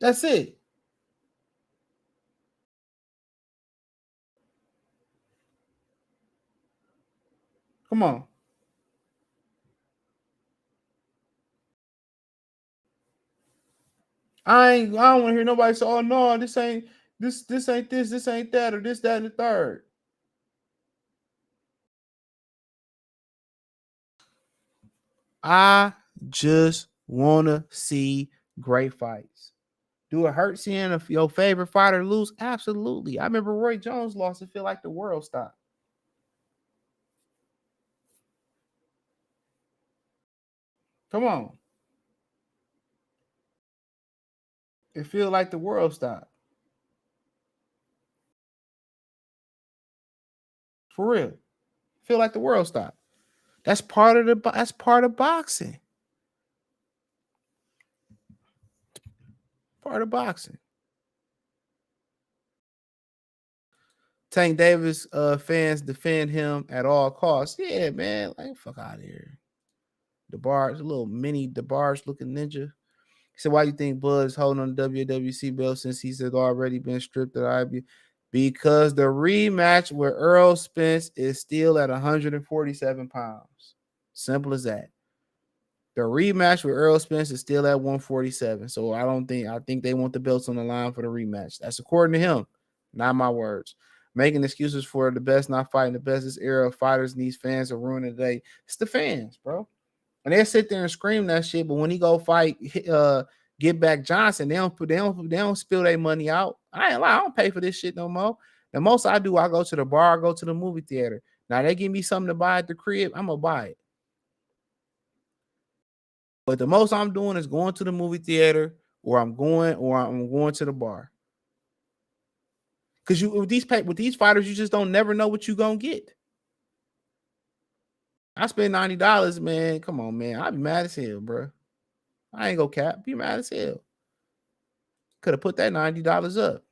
That's it. Come on. I don't want to hear nobody say, "Oh no, this ain't this ain't this ain't that, or this, that, and the third." I just wanna see great fights. Do it hurt seeing your favorite fighter lose? Absolutely. I remember Roy Jones lost. It feel like the world stopped. Come on. It feel like the world stopped. For real. Feel like the world stopped. That's part of boxing. Part of boxing. Tank Davis fans defend him at all costs. Yeah, man. Like, fuck out of here. DeBarge, a little mini DeBarge looking ninja. He said, why do you think Bud's holding on the WWC belt since he's already been stripped of the IB? Because the rematch with Earl Spence is still at 147 pounds. Simple as that. The rematch with Earl Spence is still at 147. So I think they want the belts on the line for the rematch. That's according to him, not my words. Making excuses for the best not fighting the best. This era of fighters and these fans are ruining the day. It's the fans, bro. And they sit there and scream that shit, but when he go fight Get Back Johnson, they don't spill their money out. I ain't lie, I don't pay for this shit no more. The most I do, I go to the bar, I go to the movie theater. Now they give me something to buy at the crib, I'm gonna buy it. But the most I'm doing is going to the movie theater, or I'm going to the bar. Because with these fighters, you just don't never know what you're gonna get. I spend $90, man. Come on, man. I'd be mad as hell, bro. I ain't gonna cap. Be mad as hell. Could have put that $90 up.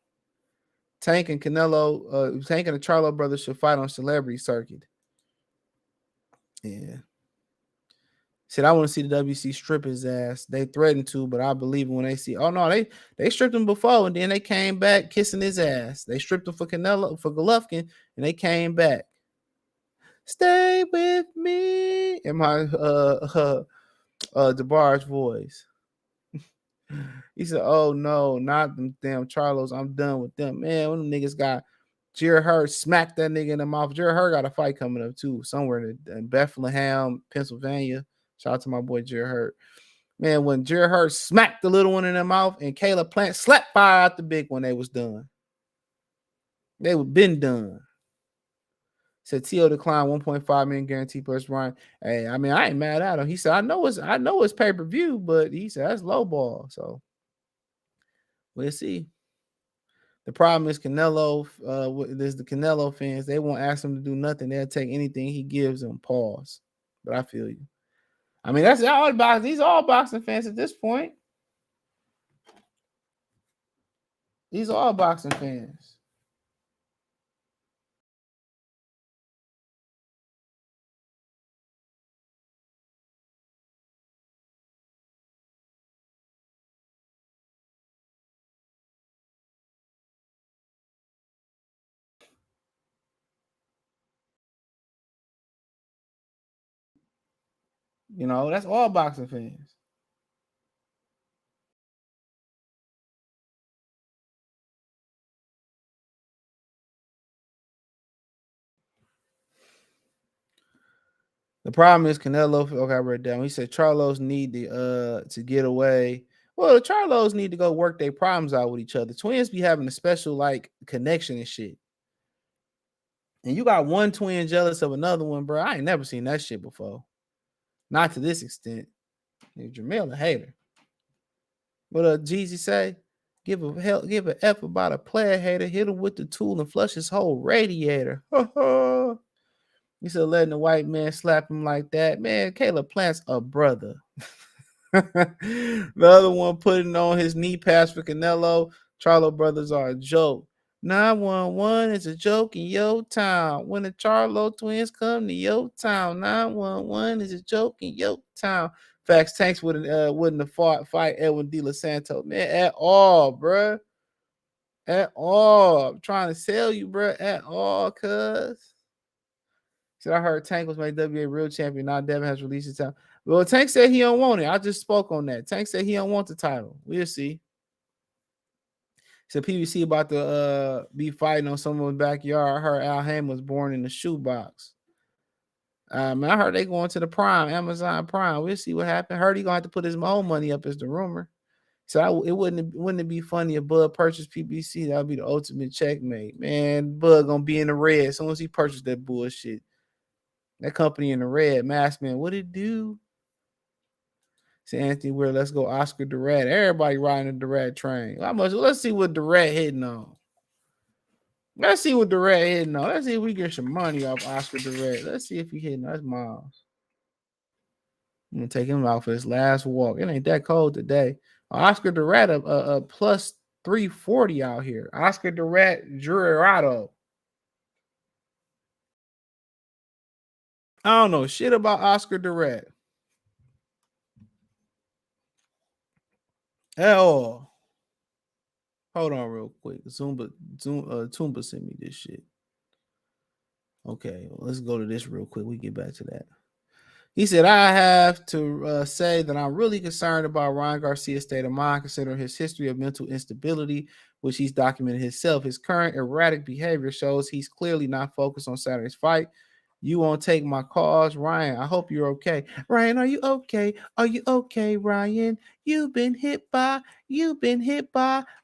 Tank and Canelo, Tank and the Charlo brothers should fight on Celebrity Circuit. Yeah. Said I want to see the WC strip his ass. They threatened to, but I believe when they see. Oh no, they stripped him before, and then they came back kissing his ass. They stripped him for Golovkin, and they came back. Stay with me in my DeBarge voice. He said, "Oh no, not them damn Charlos. I'm done with them, man. When them niggas got Jared Hurd smacked that nigga in the mouth. Jared Hurd got a fight coming up too, somewhere in Bethlehem, Pennsylvania. Shout out to my boy Jared Hurd. Man, when Jared Hurd smacked the little one in the mouth and Caleb Plant slapped fire out the big one, they was done. They were been done." Said T.O. declined 1.5 million guarantee plus Ryan. Hey, I mean, I ain't mad at him. He said, I know it's pay-per-view, but he said that's low ball. So we'll see. The problem is Canelo, there's the Canelo fans. They won't ask him to do nothing. They'll take anything he gives them. Pause. But I feel you. I mean, that's all boxing. These are all boxing fans at this point. These are all boxing fans. You know, that's all boxing fans. The problem is Canelo. Okay, I read down. He said Charlos need to get away. Well, the Charlos need to go work their problems out with each other. Twins be having a special like connection and shit. And you got one twin jealous of another one, bro. I ain't never seen that shit before. Not to this extent. Jamel a hater. What Jeezy say? Give a F about a player hater. Hit him with the tool and flush his whole radiator. He said letting the white man slap him like that. Man, Caleb Plant's a brother. The other one putting on his knee pads for Canelo. Charlo brothers are a joke. 911 is a joke in your town. When the Charlo twins come to your town, 911 is a joke in your town. Facts, Tanks wouldn't have fight Edwin De Los Santos, man, at all, bruh. At all. I'm trying to sell you, bruh, at all, cuz. So I heard Tank was made WBA real champion. Now Devin has released his title. Well, Tank said he don't want it. I just spoke on that. Tank said he don't want the title. We'll see. So PBC about to be fighting on someone's backyard. I heard Al Haym was born in the shoebox. Man, I heard they going to the Prime, Amazon Prime. We'll see what happened. Heard he gonna have to put his own money up as the rumor. So wouldn't it be funny if Bud purchased PBC? That would be the ultimate checkmate. Man, Bud gonna be in the red as soon as he purchased that bullshit. That company in the red, Mask Man, what it do? Say Anthony Weir, let's go Oscar Duarte. Everybody riding the Duarte train. Let's see what Duarte hitting on. Let's see what Duarte hitting on. Let's see if we get some money off Oscar Duarte. Let's see if he hitting. That's Miles. I'm gonna take him out for his last walk. It ain't that cold today. Oscar Duarte, plus 340 out here. Oscar Duarte, Jurado. I don't know shit about Oscar Duarte. At all. Hold on real quick. Tumba sent me this shit. Okay, well, let's go to this real quick. We get back to that. He said, I have to say that I'm really concerned about Ryan Garcia's state of mind, considering his history of mental instability, which he's documented himself. His current erratic behavior shows he's clearly not focused on Saturday's fight. You won't take my calls, Ryan. I hope you're okay. Ryan, are you okay? Are you okay, Ryan? You've been hit by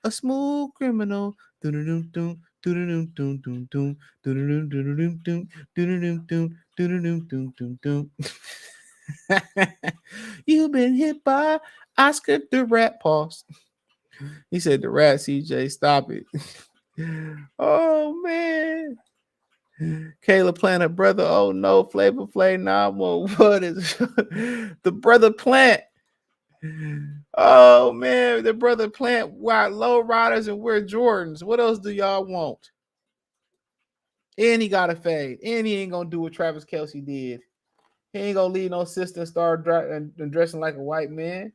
a smooth criminal. You've been hit by Oscar the Rat. Pause. He said the rat, CJ. Stop it. Oh man. Kayla Plant, brother. Oh no, Flavor Flav. Nah, what is the brother Plant? Oh man, the brother Plant. Why low riders and wear Jordans? What else do y'all want? And he got a fade. And he ain't gonna do what Travis Kelce did. He ain't gonna leave no sister and start dressing like a white man.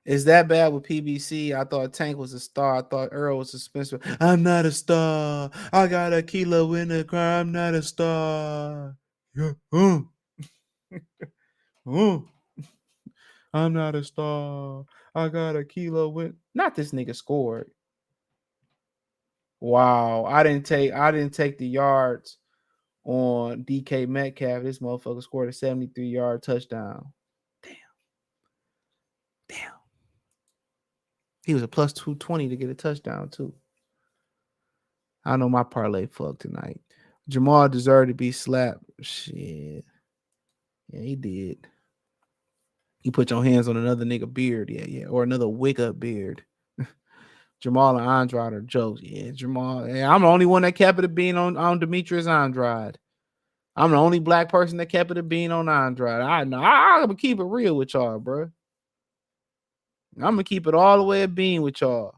Is that bad with PBC? I thought Tank was a star. I thought Earl was a Spencer. I'm not a star. I got a kilo in the car. I'm not a star. Yeah. I'm not a star. I got a kilo with. Not this nigga scored. Wow. I didn't take the yards on DK Metcalf. This motherfucker scored a 73-yard touchdown. Damn. He was a plus 220 to get a touchdown, too. I know my parlay fucked tonight. Jamal deserved to be slapped. Shit. Yeah, he did. You put your hands on another nigga beard. Yeah. Or another wig up beard. Jamal and Andrade are jokes. Yeah, Jamal. Yeah, I'm the only one that kept it a bean on Demetrius Andrade. I'm the only black person that kept it a bean on Andrade. I know. I'm going to keep it real with y'all, bro. I'm gonna keep it all the way a bean with y'all.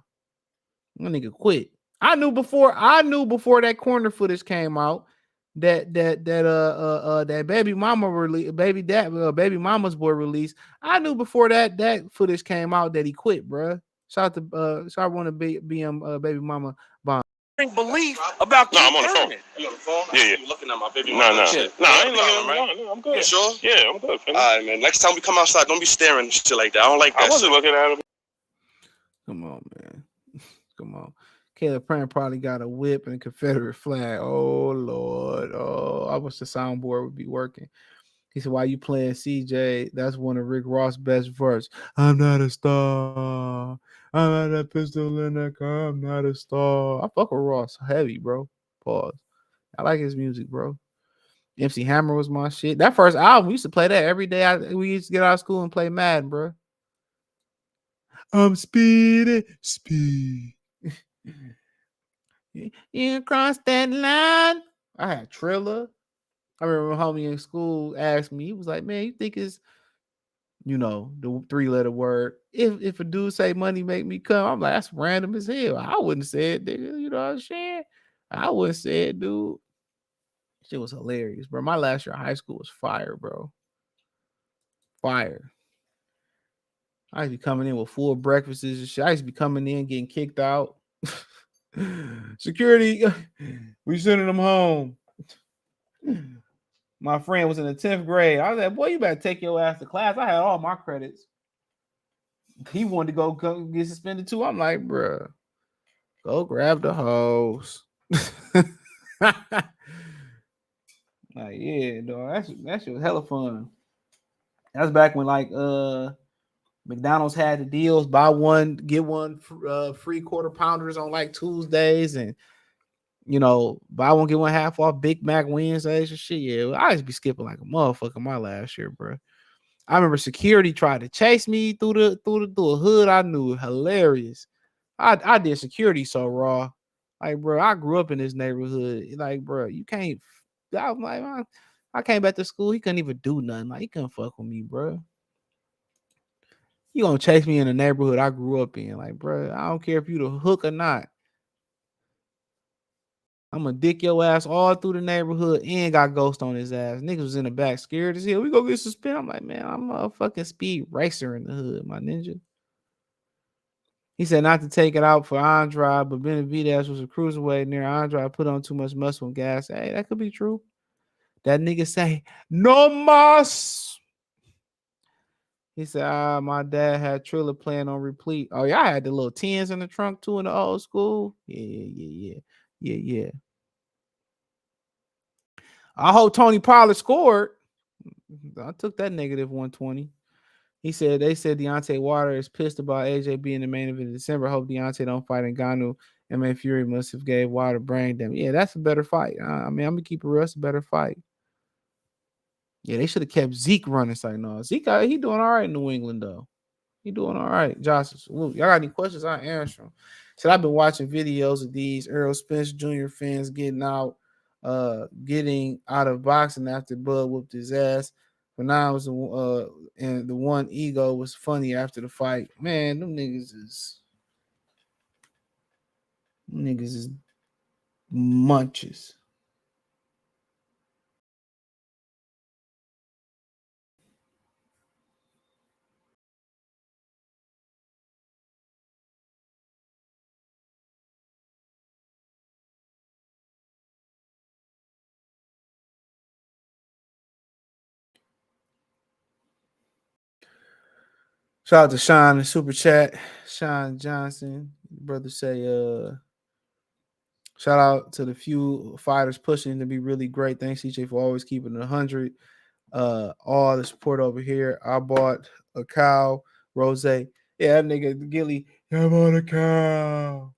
That nigga quit. I knew before that corner footage came out that baby mama release, baby mama's boy release. I knew before that footage came out that he quit, bro. Shout out to so I want to be baby mama bomb. Belief about I'm on the phone. You on the phone? Yeah. You looking at my baby? No, I ain't looking. No, I'm good. You sure? Yeah, I'm good. All right, man. Next time we come outside, don't be staring and shit like that. I don't like that. I wasn't looking at him. Come on, man. Come on. Caleb Plant probably got a whip and a Confederate flag. Oh Lord. Oh, I wish the soundboard would be working. He said, why you playing CJ? That's one of Rick Ross' best verse. I'm not a star. I'm not a pistol in the car. I'm not a star. I fuck with Ross heavy, bro. Pause. I like his music, bro. MC Hammer was my shit. That first album, we used to play that every day. We used to get out of school and play Madden, bro. I'm speeding, speed. You cross that line. I had Triller. I remember a homie in school asked me, he was like, man, you think it's you know, the 3-letter word. If a dude say money make me come, I'm like, that's random as hell. I wouldn't say it, nigga. You know what I'm saying? I wouldn't say it, dude. Shit was hilarious, bro. My last year of high school was fire, bro. Fire. I used to be coming in with full breakfasts and shit. I used to be coming in getting kicked out. Security, we sending them home. My friend was in the 10th grade. I was like, boy, you better take your ass to class. I had all my credits. He wanted to go get suspended too. I'm like, bro, go grab the hose. Like, yeah, dog. That shit was hella fun. That's back when like McDonald's had the deals, buy one, get one free quarter pounders on like Tuesdays, and you know, buy one, get one half off Big Mac Wednesdays and shit. Yeah, I used to be skipping like a motherfucker my last year, bro. I remember security tried to chase me through a hood. I knew it hilarious. I did security so raw. Like, bro, I grew up in this neighborhood. Like, bro, you can't. I was like, I came back to school. He couldn't even do nothing. Like, he couldn't fuck with me, bro. You gonna chase me in the neighborhood I grew up in? Like, bro, I don't care if you the hook or not. I'm gonna dick your ass all through the neighborhood and got ghost on his ass. Niggas was in the back scared as hell. We go get suspended. I'm like, man, I'm a fucking speed racer in the hood, my ninja. He said not to take it out for Andrade, but Benavidez was a cruiserweight near Andrade. Put on too much muscle and gas. Hey, that could be true. That nigga say, no mas. He said, my dad had Triller playing on replete. Oh, yeah, I had the little 10s in the trunk too in the old school. Yeah. I hope Tony Pollard scored. I took that negative 120. He said they said Deontay Wilder is pissed about AJ being the main event in December. Hope Deontay don't fight Ngannou. MMA Fury must have gave Wilder brain damage. Yeah, that's a better fight. I mean, I'm gonna keep it real. That's a better fight. Yeah, they should have kept Zeke running. It's like, no, Zeke, he doing all right in New England though. He doing all right. Josh, y'all got any questions? I answer them. So I've been watching videos of these Errol Spence Jr. fans getting out of boxing after Bud whooped his ass. But now it was and the one ego was funny after the fight. Man, them niggas is munches. Shout out to Sean in Super Chat. Sean Johnson. Brother say, shout out to the few fighters pushing to be really great. Thanks, CJ, for always keeping it 100. All the support over here. I bought a cow, Rose. Yeah, that nigga Gilly. I bought a cow.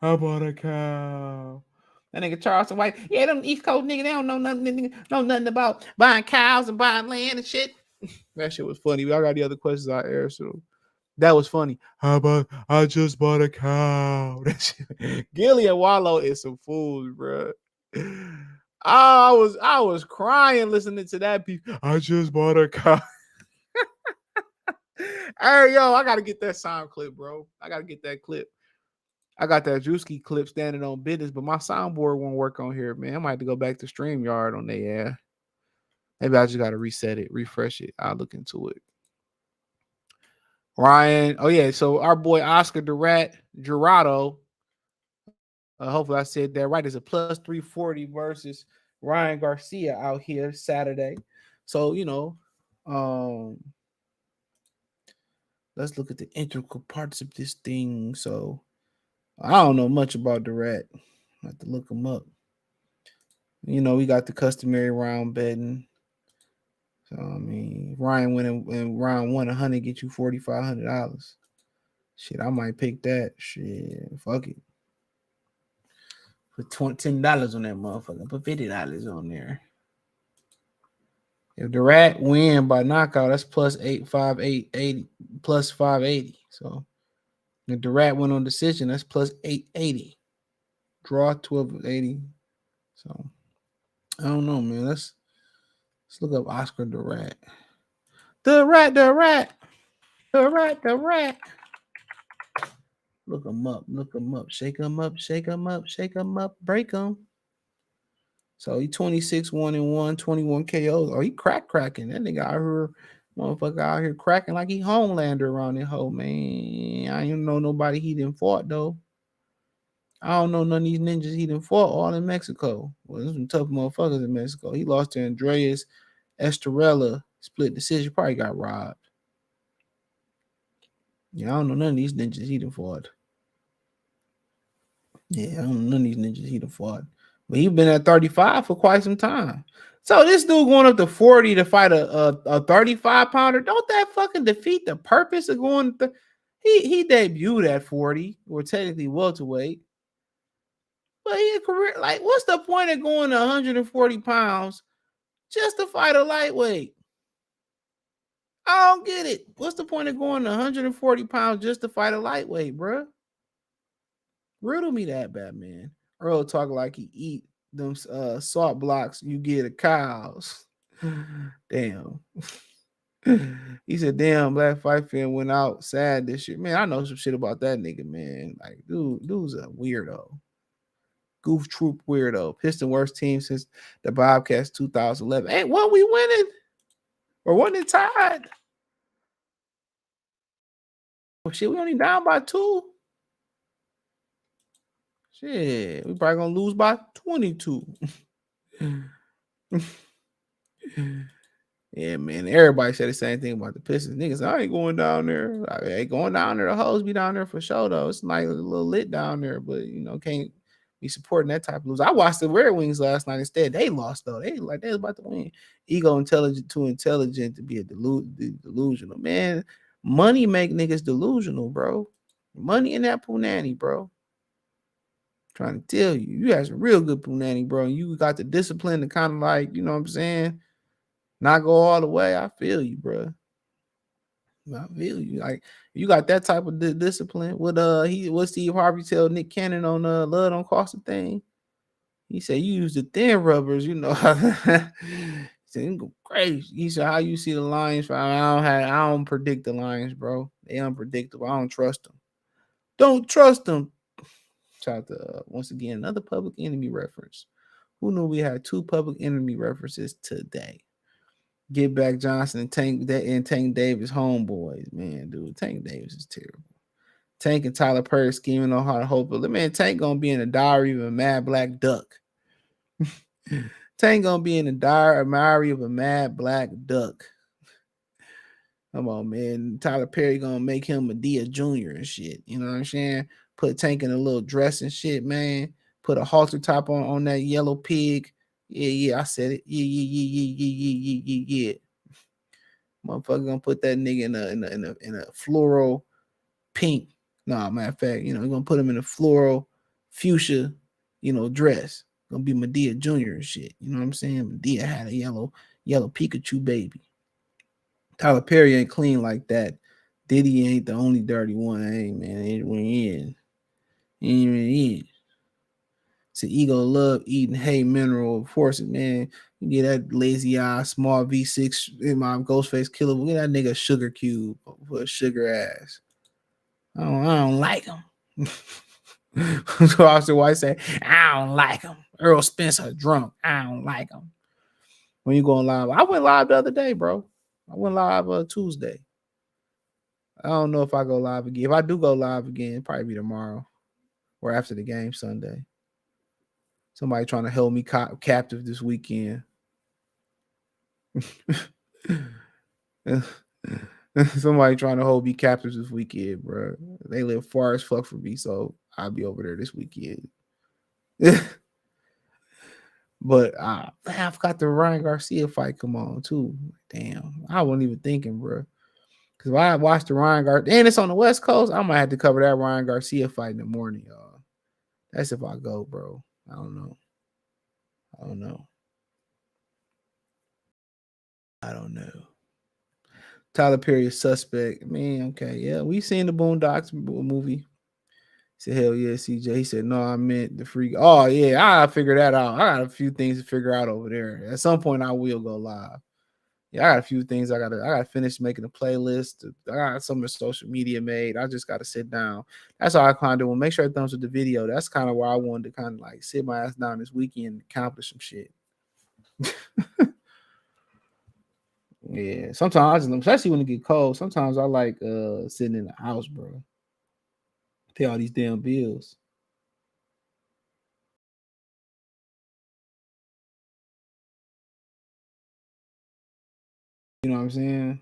I bought a cow. That nigga Charleston White. Yeah, them East Coast nigga, they don't know nothing about buying cows and buying land and shit. That shit was funny. I got the other questions I aired, so that was funny. I just bought a cow. That shit. Gilly and Wallow is some fools, bro. I was crying listening to that piece. I just bought a cow. Hey, yo, I gotta get that sound clip, bro. I gotta get that clip. I got that Drewski clip standing on business, but my soundboard won't work on here, man. I might have to go back to StreamYard on there. Yeah. Maybe I just got to reset it, refresh it. I'll look into it. Ryan. Oh, yeah. So our boy Oscar Gerardo, hopefully I said that right, is a plus 340 versus Ryan Garcia out here Saturday. So, you know, let's look at the integral parts of this thing. So, I don't know much about Duarte. I have to look him up. You know, we got the customary round betting. So, I mean, Ryan went in round 100, get you $4,500. Shit, I might pick that. Shit, fuck it. Put $10 on that motherfucker. Put $50 on there. If Duarte win by knockout, that's plus 85880 plus 580. So the Duarte went on decision. That's plus 880. Draw 1280. So I don't know, man. Let's look up Oscar Duarte. Duarte. Look him up. Shake him up. Break him. So he 26-1-1, 21 KOs. Oh, he cracking. That nigga out here, motherfucker out here cracking like he Homelander around that hoe, man. I don't know nobody he didn't fought though. I don't know none of these ninjas he didn't fought all in Mexico. Well, there's some tough motherfuckers in Mexico. He lost to Andreas Estrella, split decision. Probably got robbed. Yeah, I don't know none of these ninjas he done fought. Yeah, I don't know none of these ninjas he done fought. But he's been at 35 for quite some time. So this dude going up to 40 to fight a 35-pounder, don't that fucking defeat the purpose of going to he debuted at 40, or technically welterweight. But he a career, like, what's the point of going to 140 pounds just to fight a lightweight? I don't get it. What's the point of going to 140 pounds just to fight a lightweight, bro? Riddle me that, Batman. Earl talk like he eat them salt blocks you get at cows. Damn. He said, damn, Black Fight Fan went out sad this year. Man, I know some shit about that nigga, man. Like, dude's a weirdo. Goof troop weirdo. Piston worst team since the Bobcats 2011. Hey, what we winning? Or wasn't it tied? Oh shit, we only down by 2. Shit, we probably gonna lose by 22. Yeah, man. Everybody said the same thing about the Pistons. Niggas, I ain't going down there. I ain't going down there. The hoes be down there for sure, though. It's like a little lit down there, but can't be supporting that type of lose. I watched the Red Wings last night instead. They lost though. They was about to win. Ego intelligent, too intelligent to be a delusional. Man, money make niggas delusional, bro. Money in that punani, bro. Trying to tell you. You got some real good punani, bro. And you got the discipline to kind of like, you know what I'm saying? Not go all the way. I feel you, bro. I feel you. Like, you got that type of discipline. What Steve Harvey tell Nick Cannon on Love Don't Cost a Thing? He said you use the thin rubbers, He said you go crazy. He said, how you see the Lions? I don't predict the Lions, bro. They unpredictable. I don't trust them. Don't trust them. Shout out to once again another Public Enemy reference. Who knew we had 2 Public Enemy references today? Get Back Johnson and Tank Davis homeboys, man, dude. Tank Davis is terrible. Tank and Tyler Perry scheming on how to hope, but man, Tank gonna be in the diary of a mad black duck. Tank gonna be in the diary of a mad black duck. Come on, man. Tyler Perry gonna make him Medea Jr. and shit. You know what I'm saying? Put Tank in a little dress and shit, man. Put a halter top on that yellow pig. Yeah, I said it. Yeah. Motherfucker gonna put that nigga in a floral pink. Nah, matter of fact, you're gonna put him in a floral fuchsia, dress. Gonna be Medea Jr. and shit. You know what I'm saying? Medea had a yellow Pikachu baby. Tyler Perry ain't clean like that. Diddy ain't the only dirty one. Hey, man, ain't in. So ego love eating hay mineral forces, man. You get that lazy eye, small V6 in my Ghostface Killer. Look at that nigga sugar cube for a sugar ass. I don't like him. So Austin White say, I don't like him. Earl Spencer drunk. I don't like him. When you going live? I went live the other day, bro. I went live Tuesday. I don't know if I go live again. If I do go live again, it'll probably be tomorrow or after the game Sunday. Somebody trying to hold me captive this weekend. Somebody trying to hold me captive this weekend, bro. They live far as fuck from me, so I'll be over there this weekend. But I forgot the Ryan Garcia fight come on too. Damn, I wasn't even thinking, bro. Because if I watched the Ryan Garcia, and it's on the West Coast, I might have to cover that Ryan Garcia fight in the morning, y'all. That's if I go, bro. I don't know. I don't know. Tyler Perry is suspect. Man, okay, yeah, we seen the Boondocks movie. He said, hell yeah, CJ. He said, no, I meant the free. Oh, yeah, I gotta figure that out. I got a few things to figure out over there. At some point, I will go live. Yeah, I got a few things I gotta finish making a playlist. I got some of the social media made. I just gotta sit down. That's all I kind of do. Well, make sure I thumbs with the video. That's kind of where I wanted to kind of like sit my ass down this weekend and accomplish some shit. Yeah, sometimes I just, especially when it get cold, sometimes I like sitting in the house, bro. Pay all these damn bills. You know what I'm saying?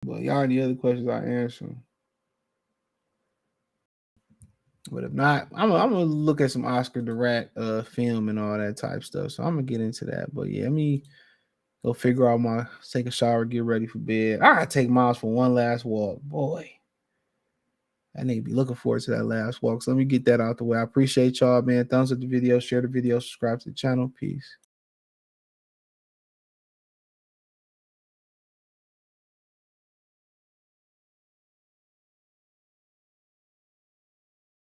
But y'all any other questions I answer. But if not, I'm gonna look at some Oscar Duarte film and all that type stuff. So I'm gonna get into that. But yeah, let me go figure out take a shower, get ready for bed. I gotta take Miles for one last walk. Boy, I need to be looking forward to that last walk. So let me get that out the way. I appreciate y'all, man. Thumbs up the video, share the video, subscribe to the channel. Peace.